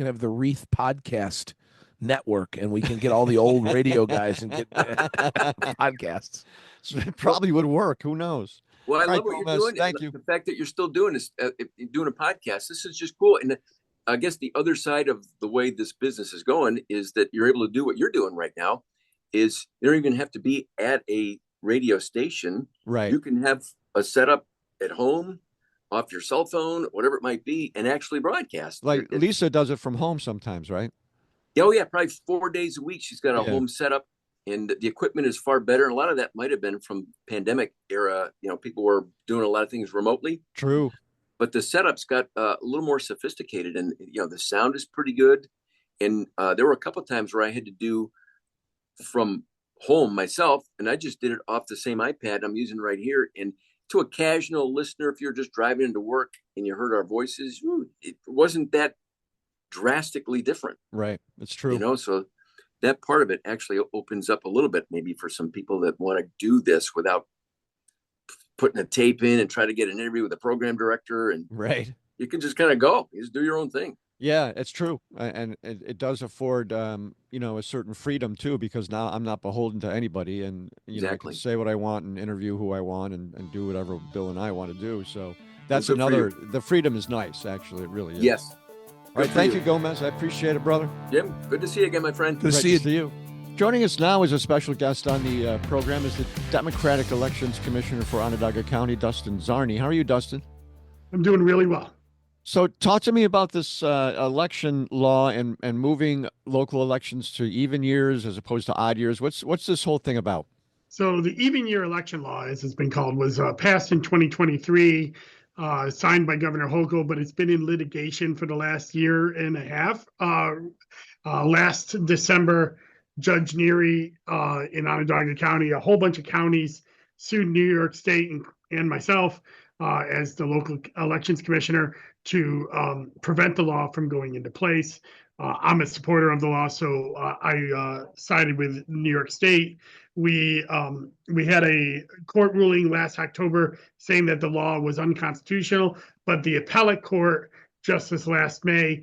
have the Reith podcast network, and we can get all the old radio guys and get podcasts. So it probably would work. Who knows? Well, I All right, love what you're Gomez, doing. And thank you. the fact that you're still doing this, doing a podcast, this is just cool. And I guess the other side of the way this business is going is that you're able to do what you're doing right now. Is you don't even have to be at a radio station. Right. You can have a setup at home, off your cell phone, whatever it might be, and actually broadcast. Like Lisa does it from home sometimes, right? Oh yeah, probably 4 days a week. She's got a Yeah. home setup, and the equipment is far better. And a lot of that might have been from pandemic era. People were doing a lot of things remotely. True. But the setup's got a little more sophisticated, and the sound is pretty good. And there were a couple of times where I had to do from home myself, and I just did it off the same iPad I'm using right here. And to a casual listener, if you're just driving into work and you heard our voices, it wasn't that drastically different. Right. It's true. So that part of it actually opens up a little bit, maybe for some people that want to do this without putting a tape in and try to get an interview with a program director. And Right. you can just kind of go, you just do your own thing. Yeah, it's true. And it does afford, a certain freedom too, because now I'm not beholden to anybody, and, I Exactly. can say what I want and interview who I want and do whatever Bill and I want to do. So that's good for you. the freedom is nice, actually. It really is. Yes. All right. for Thank you. you, Gomez. I appreciate it, brother. Jim, good to see you again, my friend. Good to Great see you. to see you. Joining us now as a special guest on the program is the Democratic Elections Commissioner for Onondaga County, Dustin Czarny. How are you, Dustin? I'm doing really well. So talk to me about this election law and moving local elections to even years as opposed to odd years. What's this whole thing about? So the even year election law, as it's been called, was passed in 2023, signed by Governor Hochul, but it's been in litigation for the last year and a half. Last December, Judge Neary in Onondaga County, a whole bunch of counties sued New York State and myself as the local elections commissioner to prevent the law from going into place. I'm a supporter of the law, so I sided with New York State. We had a court ruling last October saying that the law was unconstitutional, but the appellate court just this last May,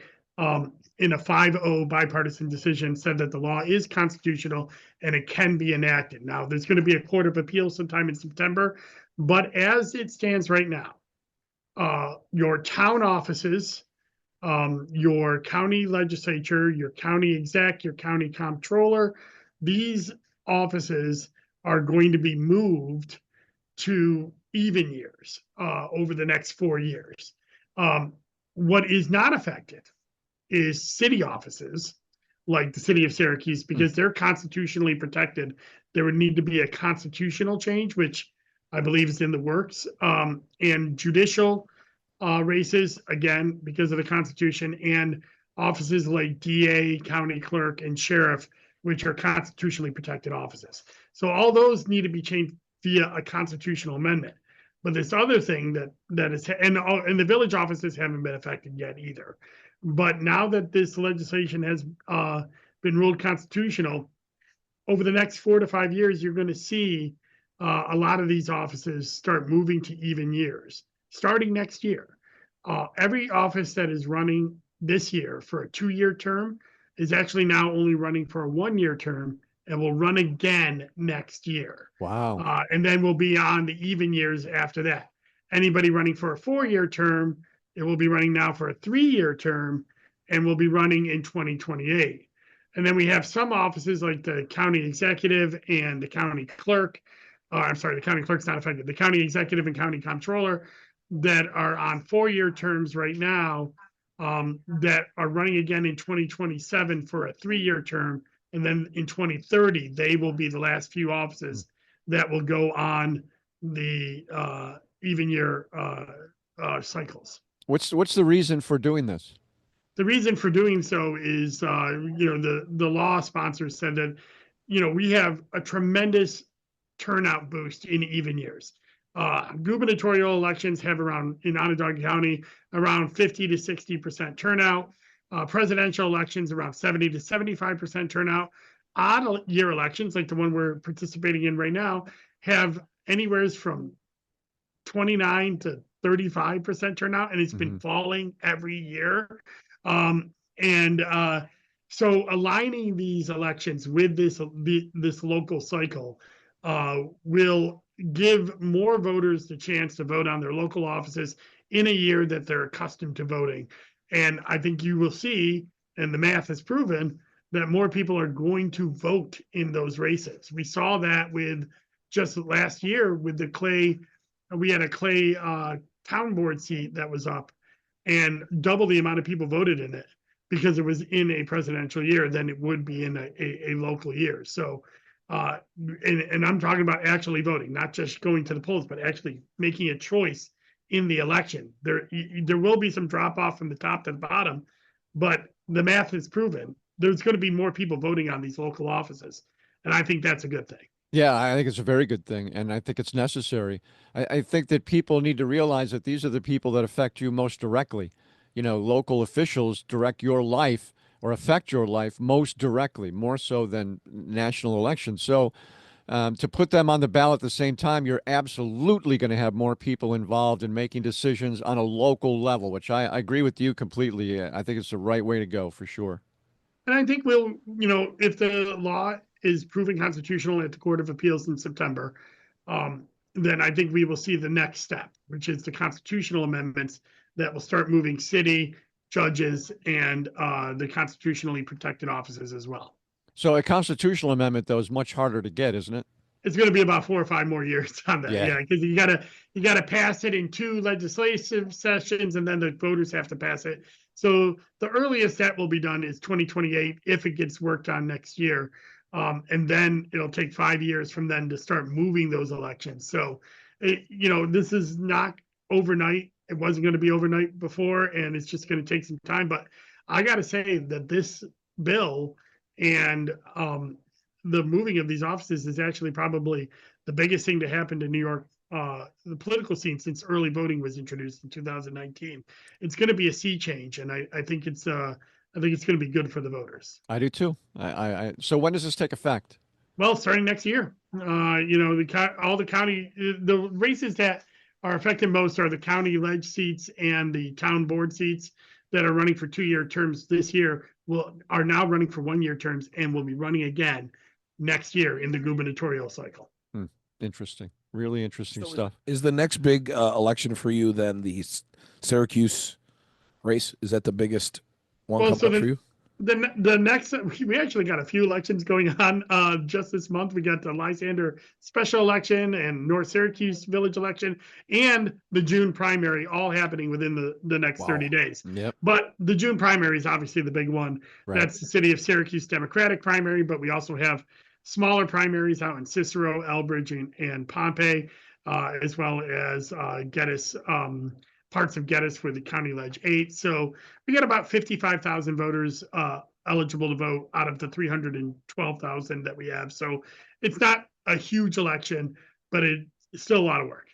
in a 5-0 bipartisan decision, said that the law is constitutional and it can be enacted. Now, there's going to be a court of appeal sometime in September, but as it stands right now, your town offices, your county legislature, your county exec, your county comptroller, these offices are going to be moved to even years over the next 4 years. What is not affected is city offices like the city of Syracuse, because they're constitutionally protected. There would need to be a constitutional change, which I believe is in the works, and judicial races, again, because of the Constitution, and offices like DA, county clerk, and sheriff, which are constitutionally protected offices. So all those need to be changed via a constitutional amendment. But this other thing that is, and the village offices haven't been affected yet either. But now that this legislation has been ruled constitutional, over the next 4 to 5 years, you're going to see a lot of these offices start moving to even years, starting next year. Every office that is running this year for a 2-year term is actually now only running for a 1-year term and will run again next year. Wow. And then we'll be on the even years after that. Anybody running for a 4-year term, it will be running now for a 3-year term and will be running in 2028. And then we have some offices like the county executive and the county clerk. I'm sorry, the county clerk's not affected. The county executive and county comptroller that are on 4-year terms right now, that are running again in 2027 for a 3-year term. And then in 2030, they will be the last few offices that will go on the even year cycles. What's the reason for doing this? The reason for doing so is, the law sponsors said that, we have a tremendous turnout boost in even years. Gubernatorial elections have in Onondaga County, around 50 to 60% turnout. Presidential elections, around 70 to 75% turnout. Odd year elections, like the one we're participating in right now, have anywhere from 29 to 35% turnout, and it's been falling every year. So aligning these elections with this local cycle will give more voters the chance to vote on their local offices in a year that they're accustomed to voting. And I think you will see, and the math has proven, that more people are going to vote in those races. We saw that with just last year with the Clay. We had a Clay town board seat that was up, and double the amount of people voted in it because it was in a presidential year than it would be in a local year. So, and I'm talking about actually voting, not just going to the polls, but actually making a choice in the election. There will be some drop off from the top to the bottom, but the math has proven there's going to be more people voting on these local offices, and I think that's a good thing. Yeah, I think it's a very good thing, and I think it's necessary. I think that people need to realize that these are the people that affect you most directly. You know, local officials direct your life or affect your life most directly, more so than national elections. So to put them on the ballot at the same time, you're absolutely going to have more people involved in making decisions on a local level, which I agree with you completely. I think it's the right way to go for sure. And I think if the law is proven constitutional at the Court of Appeals in September, then I think we will see the next step, which is the constitutional amendments that will start moving city judges and the constitutionally protected offices as well. So a constitutional amendment, though, is much harder to get, isn't it? It's going to be about 4 or 5 more years on that. Yeah, because you gotta pass it in 2 legislative sessions, and then the voters have to pass it. So the earliest that will be done is 2028 if it gets worked on next year. And then it'll take 5 years from then to start moving those elections. So, this is not overnight. It wasn't going to be overnight before, and it's just going to take some time. But I got to say that this bill and the moving of these offices is actually probably the biggest thing to happen to New York, the political scene, since early voting was introduced in 2019. It's going to be a sea change, and I think it's going to be good for the voters. I do too. So when does this take effect? Well, starting next year. All the county, the races that are affected most are the county ledge seats and the town board seats that are running for 2-year terms this year are now running for 1-year terms and will be running again next year in the gubernatorial cycle. Interesting. Really interesting stuff. Is the next big election for you then the Syracuse race? Is that the biggest one coming up for you? The next, we actually got a few elections going on just this month. We got the Lysander special election and North Syracuse village election and the June primary, all happening within the next 30 days. Yep. But the June primary is obviously the big one. Right. That's the City of Syracuse Democratic primary, but we also have smaller primaries out in Cicero, Elbridge, and Pompey, as well as Geddes, parts of Geddes for the County Ledge 8. So we got about 55,000 voters eligible to vote out of the 312,000 that we have. So it's not a huge election, but it's still a lot of work.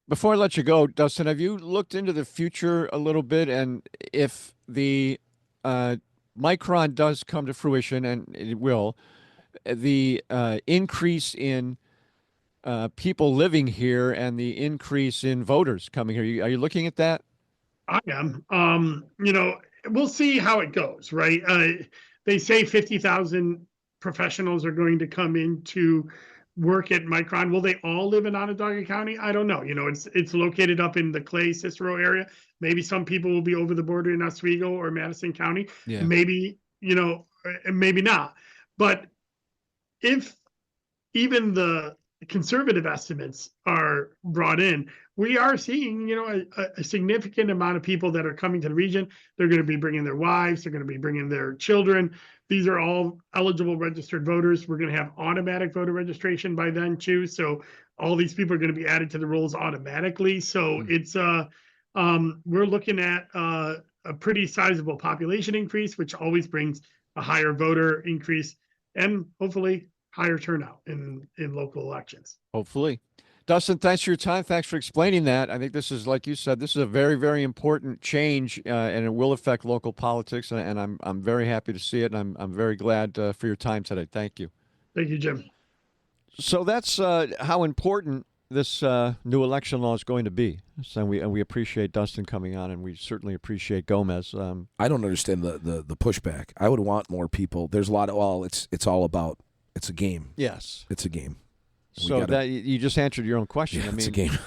Before I let you go, Dustin, have you looked into the future a little bit? And if the Micron does come to fruition, and it will, the increase in people living here and the increase in voters coming here. Are you looking at that? I am. We'll see how it goes, right? They say 50,000 professionals are going to come in to work at Micron. Will they all live in Onondaga County? I don't know. It's located up in the Clay Cicero area. Maybe some people will be over the border in Oswego or Madison County. Yeah. Maybe, maybe not. But if even the conservative estimates are brought in, we are seeing, a significant amount of people that are coming to the region. They're going to be bringing their wives. They're going to be bringing their children. These are all eligible registered voters. We're going to have automatic voter registration by then too. So all these people are going to be added to the rolls automatically. So it's we're looking at a pretty sizable population increase, which always brings a higher voter increase and hopefully higher turnout in local elections. Hopefully. Dustin, thanks for your time. Thanks for explaining that. I think this is, like you said, this is a very, very important change, and it will affect local politics. And I'm very happy to see it. And I'm very glad for your time today. Thank you. Thank you, Jim. So that's how important this new election law is going to be. So we appreciate Dustin coming on, and we certainly appreciate Gomez. I don't understand the pushback. I would want more people. There's a lot of it's all about it's a game. Yes, it's a game. So that you just answered your own question. Yeah, I mean, it's a game.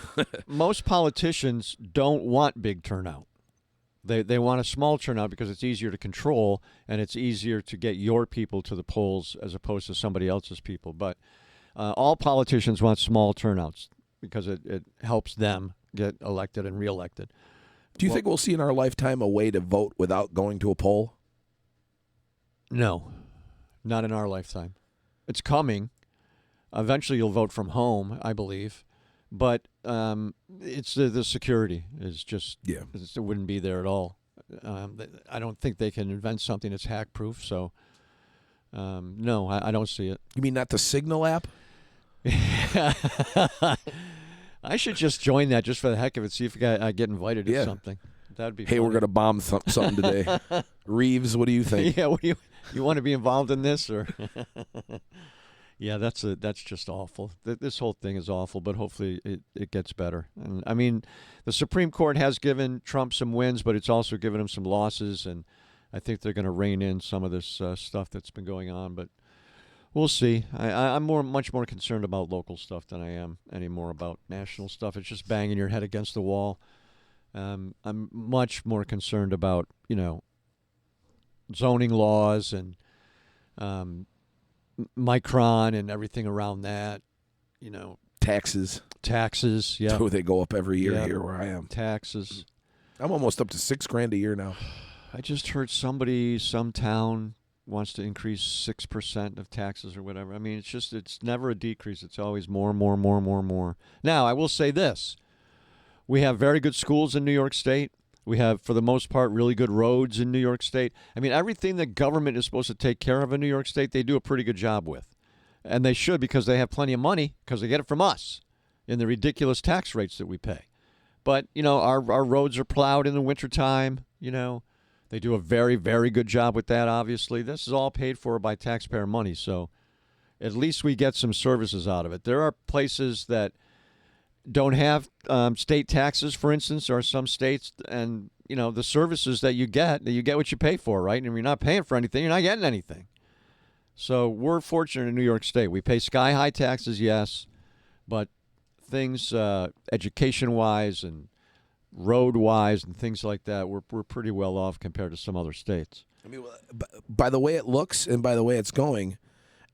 Most politicians don't want big turnout. They want a small turnout because it's easier to control and it's easier to get your people to the polls as opposed to somebody else's people. But all politicians want small turnouts because it helps them get elected and reelected. Do you think we'll see in our lifetime a way to vote without going to a poll? No, not in our lifetime. It's coming. Eventually, you'll vote from home, I believe, but it's the security is just it wouldn't be there at all. I don't think they can invent something that's hack-proof. So, no, I don't see it. You mean not the Signal app? I should just join that just for the heck of it. See if I get invited to something. That'd be. Hey, funny. we're gonna bomb something today. Reeves, what do you think? Yeah, what do you want to be involved in this or? Yeah, that's just awful. This whole thing is awful, but hopefully it gets better. And I mean, the Supreme Court has given Trump some wins, but it's also given him some losses, and I think they're going to rein in some of this stuff that's been going on. But we'll see. I'm much more concerned about local stuff than I am anymore about national stuff. It's just banging your head against the wall. I'm much more concerned about zoning laws and Micron and everything around that, Taxes, yeah. So they go up every year here where I am. Taxes. I'm almost up to $6,000 a year now. I just heard some town wants to increase 6% of taxes or whatever. I mean, it's never a decrease. It's always more. Now, I will say this. We have very good schools in New York State. We have, for the most part, really good roads in New York State. I mean, everything that government is supposed to take care of in New York State, they do a pretty good job with. And they should because they have plenty of money because they get it from us in the ridiculous tax rates that we pay. But, our roads are plowed in the wintertime. They do a very, very good job with that, obviously. This is all paid for by taxpayer money. So at least we get some services out of it. There are places that don't have state taxes, for instance, or some states, and the services that you get what you pay for, right? And if you're not paying for anything, you're not getting anything. So we're fortunate in New York State. We pay sky high taxes, yes, but things education-wise and road-wise and things like that, we're pretty well off compared to some other states. I mean, by the way it looks and by the way it's going,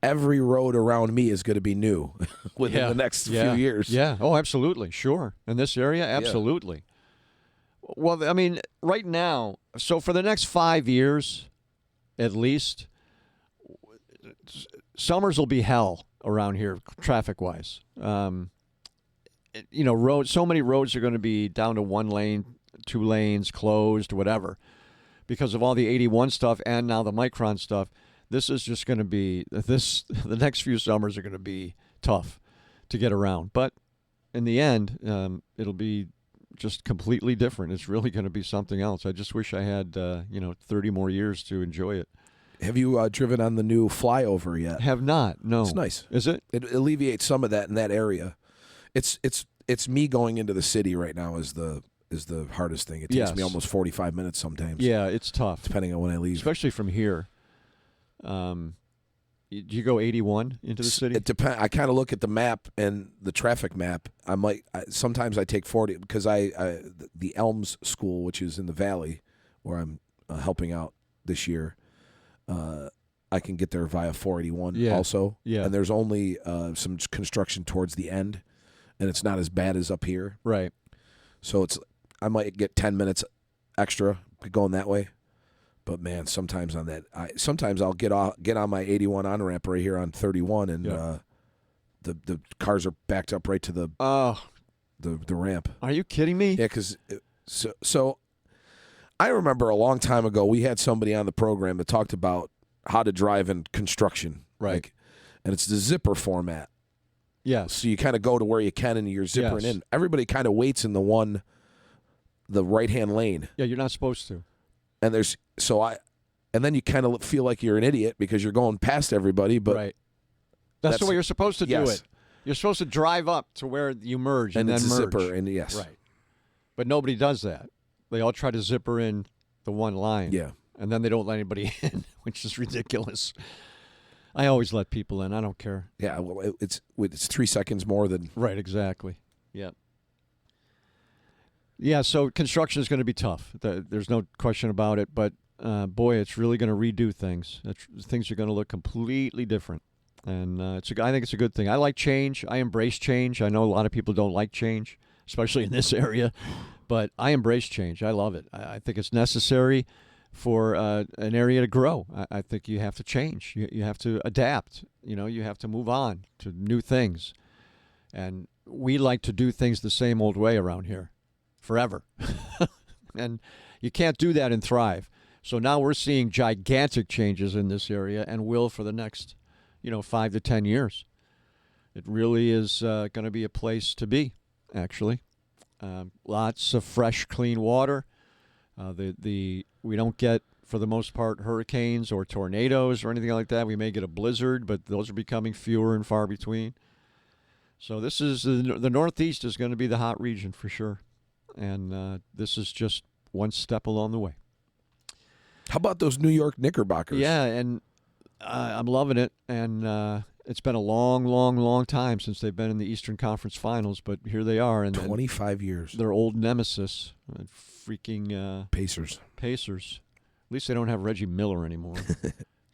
every road around me is going to be new within the next few years. Yeah. Oh, absolutely. Sure. In this area, absolutely. Yeah. Well, I mean, right now, so for the next 5 years, at least, summers will be hell around here, traffic-wise. Roads. So many roads are going to be down to 1 lane, 2 lanes, closed, whatever, because of all the 81 stuff and now the Micron stuff. This is just going to be the next few summers are going to be tough to get around. But in the end, it'll be just completely different. It's really going to be something else. I just wish I had 30 more years to enjoy it. Have you driven on the new flyover yet? Have not. No. It's nice. Is it? It alleviates some of that in that area. It's me going into the city right now is the hardest thing. It takes me almost 45 minutes sometimes. Yeah, it's tough. Depending on when I leave. Especially from here. Do you go 81 into the city? It depends. I kind of look at the map and the traffic map. Sometimes I take 40 because the Elms School, which is in the Valley, where I'm helping out this year. I can get there via 481 also. Yeah. And there's only some construction towards the end, and it's not as bad as up here. Right. So I might get 10 minutes extra going that way. But man, sometimes I'll get on my 81 on ramp right here on 31, and the cars are backed up right to the ramp. Are you kidding me? Yeah, because so I remember a long time ago we had somebody on the program that talked about how to drive in construction, right? And it's the zipper format, Yes. So you kind of go to where you can and you're zippering Yes. in. Everybody kind of waits in the right-hand lane. Yeah, you're not supposed to. And then you kind of feel like you're an idiot because you're going past everybody. But Right. That's the way you're supposed to do yes. it. You're supposed to drive up to where you merge and and it's then a merge. zipper. And yes. Right. But nobody does that. They all try to zipper in the one line. Yeah. And then they don't let anybody in, which is ridiculous. I always let people in. I don't care. Yeah. Well, it's 3 seconds more than. Right, exactly. Yep. Yeah, so construction is going to be tough. There's no question about it. But, boy, it's really going to redo things. Things are going to look completely different. And I think it's a good thing. I like change. I embrace change. I know a lot of people don't like change, especially in this area. But I embrace change. I love it. I think it's necessary for an area to grow. I think you have to change. You have to adapt. You have to move on to new things. And we like to do things the same old way around here forever. And you can't do that and thrive. So now we're seeing gigantic changes in this area and will for the next 5 to 10 years. It really is going to be a place to be, actually. Lots of fresh, clean water. We don't get, for the most part, hurricanes or tornadoes or anything like that. We may get a blizzard, but those are becoming fewer and far between. So this is the Northeast is going to be the hot region for sure. And this is just one step along the way. How about those New York Knickerbockers? Yeah, and I'm loving it. And it's been a long, long, long time since they've been in the Eastern Conference Finals, but here they are. And 25 years. Their old nemesis, freaking Pacers. At least they don't have Reggie Miller anymore.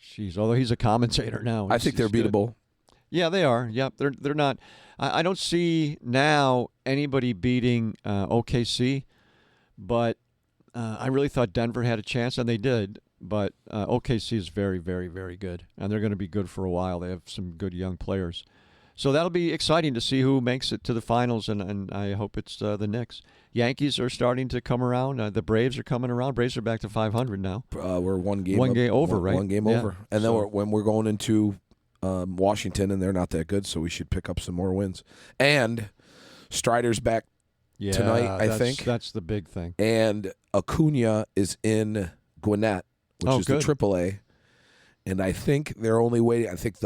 Jeez, although he's a commentator now. I think they're beatable. Yeah, they are. Yep, they're not. I don't see now anybody beating OKC, but I really thought Denver had a chance, and they did. But OKC is very, very, very good, and they're going to be good for a while. They have some good young players. So that'll be exciting to see who makes it to the finals, and I hope it's the Knicks. Yankees are starting to come around. The Braves are coming around. Braves are back to 500 now. We're one game over, right? One game over. And then when we're going into Washington, and they're not that good, so we should pick up some more wins. And Strider's back tonight, I think. That's the big thing. And Acuna is in Gwinnett, which is good. the AAA. And I think they're only waiting. I think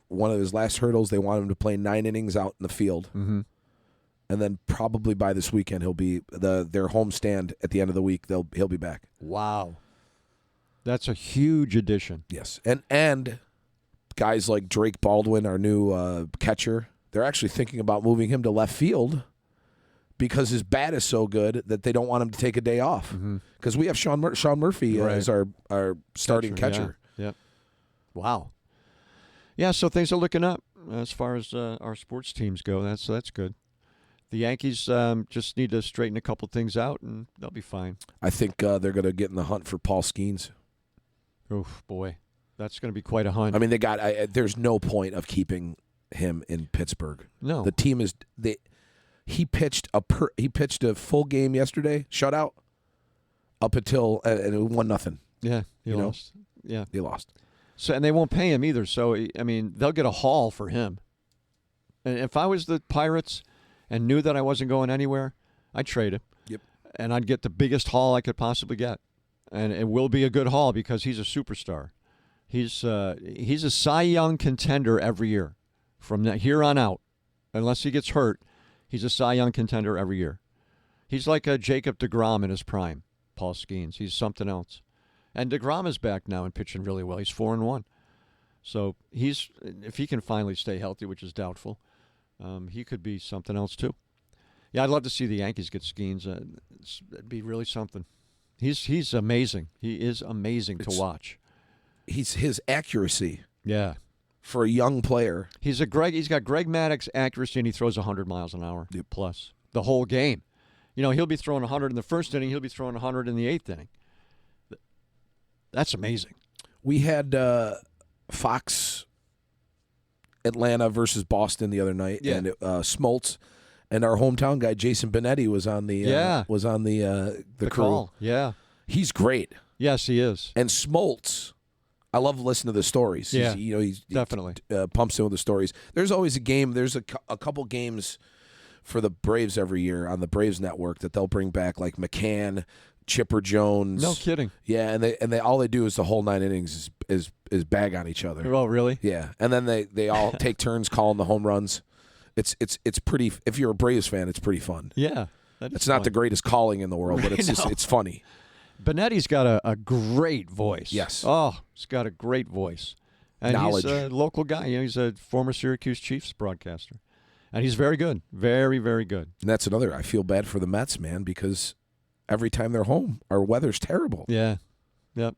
one of his last hurdles, they want him to play 9 innings out in the field. Mm-hmm. And then probably by this weekend, he'll be their homestand at the end of the week. He'll be back. Wow, that's a huge addition. Yes, and guys like Drake Baldwin, our new catcher, they're actually thinking about moving him to left field because his bat is so good that they don't want him to take a day off. Because we have Sean Murphy as our starting catcher. Yeah. Yep. Wow. Yeah, so things are looking up as far as our sports teams go. That's good. The Yankees just need to straighten a couple things out, and they'll be fine. I think they're going to get in the hunt for Paul Skeens. Oof, boy. That's going to be quite a hunt. I mean, there's no point of keeping him in Pittsburgh. No. The team is he pitched a full game yesterday, shutout, up until and it won nothing. Yeah, he lost. Yeah. He lost. So, and they won't pay him either. So, I mean, they'll get a haul for him. And if I was the Pirates and knew that I wasn't going anywhere, I'd trade him. Yep. And I'd get the biggest haul I could possibly get. And it will be a good haul because he's a superstar. He's a Cy Young contender every year. From here on out, unless he gets hurt, he's a Cy Young contender every year. He's like a Jacob deGrom in his prime, Paul Skeens. He's something else. And deGrom is back now and pitching really well. He's 4-1. So if he can finally stay healthy, which is doubtful, he could be something else too. Yeah, I'd love to see the Yankees get Skeens. It'd be really something. He's amazing. He is amazing to watch. His accuracy. Yeah. For a young player. He's got Greg Maddux accuracy, and he throws 100 miles an hour plus the whole game. He'll be throwing 100 in the first inning. He'll be throwing 100 in the 8th inning. That's amazing. We had Fox Atlanta versus Boston the other night, and Smoltz and our hometown guy Jason Benetti was on the crew. Call. Yeah, he's great. Yes, he is. And Smoltz I love listening to the stories. Yeah, He definitely. pumps in with the stories. There's always a game. There's a couple games for the Braves every year on the Braves Network that they'll bring back, like McCann, Chipper Jones. No kidding. Yeah, and they all they do is the whole 9 innings is bag on each other. Oh, really? Yeah, and then they all take turns calling the home runs. It's pretty. If you're a Braves fan, it's pretty fun. Yeah. It's not the greatest calling in the world, but it's funny. Benetti's got a great voice. Yes. Oh, he's got a great voice. And Knowledge. he's a local guy. He's a former Syracuse Chiefs broadcaster. And he's very good. Very, very good. And that's another. I feel bad for the Mets, man, because every time they're home, our weather's terrible. Yeah. Yep.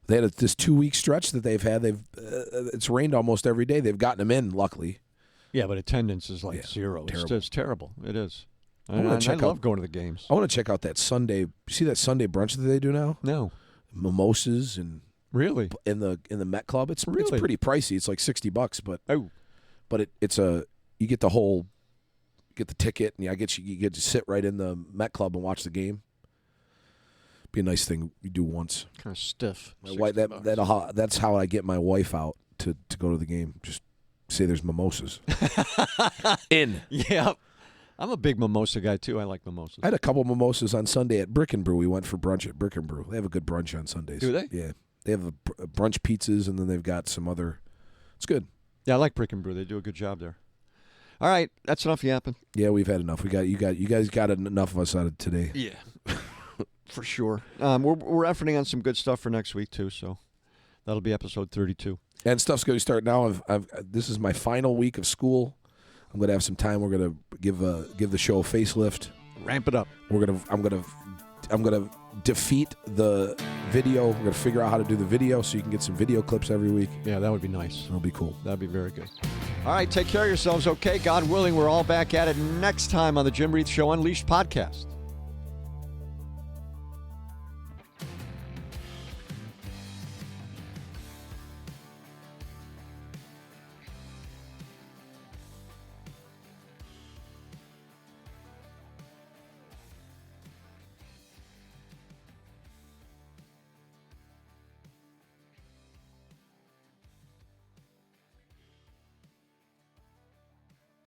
They had this 2-week stretch that they've had. It's rained almost every day. They've gotten them in, luckily. Yeah, but attendance is like zero. Terrible. It's terrible. It is. I love going to the games. I want to check out that Sunday. You see that Sunday brunch that they do now? No. Mimosas and Really? in the Met Club. It's Really? pretty pricey. It's like $60, Oh. but you get the ticket, and you get to sit right in the Met Club and watch the game. Be a nice thing you do once. Kind of stiff. My wife, that's how I get my wife out to go to the game. Just say there's mimosas. In. Yeah. I'm a big mimosa guy, too. I like mimosas. I had a couple mimosas on Sunday at Brick and Brew. We went for brunch at Brick and Brew. They have a good brunch on Sundays. Do they? Yeah. They have brunch pizzas, and then they've got some other. It's good. Yeah, I like Brick and Brew. They do a good job there. All right, that's enough yapping. Yeah, we've had enough. You guys got enough of us out of today. Yeah, for sure. We're efforting on some good stuff for next week too, so that'll be episode 32. And stuff's going to start now. This is my final week of school. I'm going to have some time. We're going to give the show a facelift. Ramp it up. I'm gonna defeat the video. We're gonna figure out how to do the video so you can get some video clips every week. Yeah, that would be nice. It'll be cool. That'd be very good. All right, take care of yourselves, okay? God willing, we're all back at it next time on the Jim Reith Show Unleashed podcast.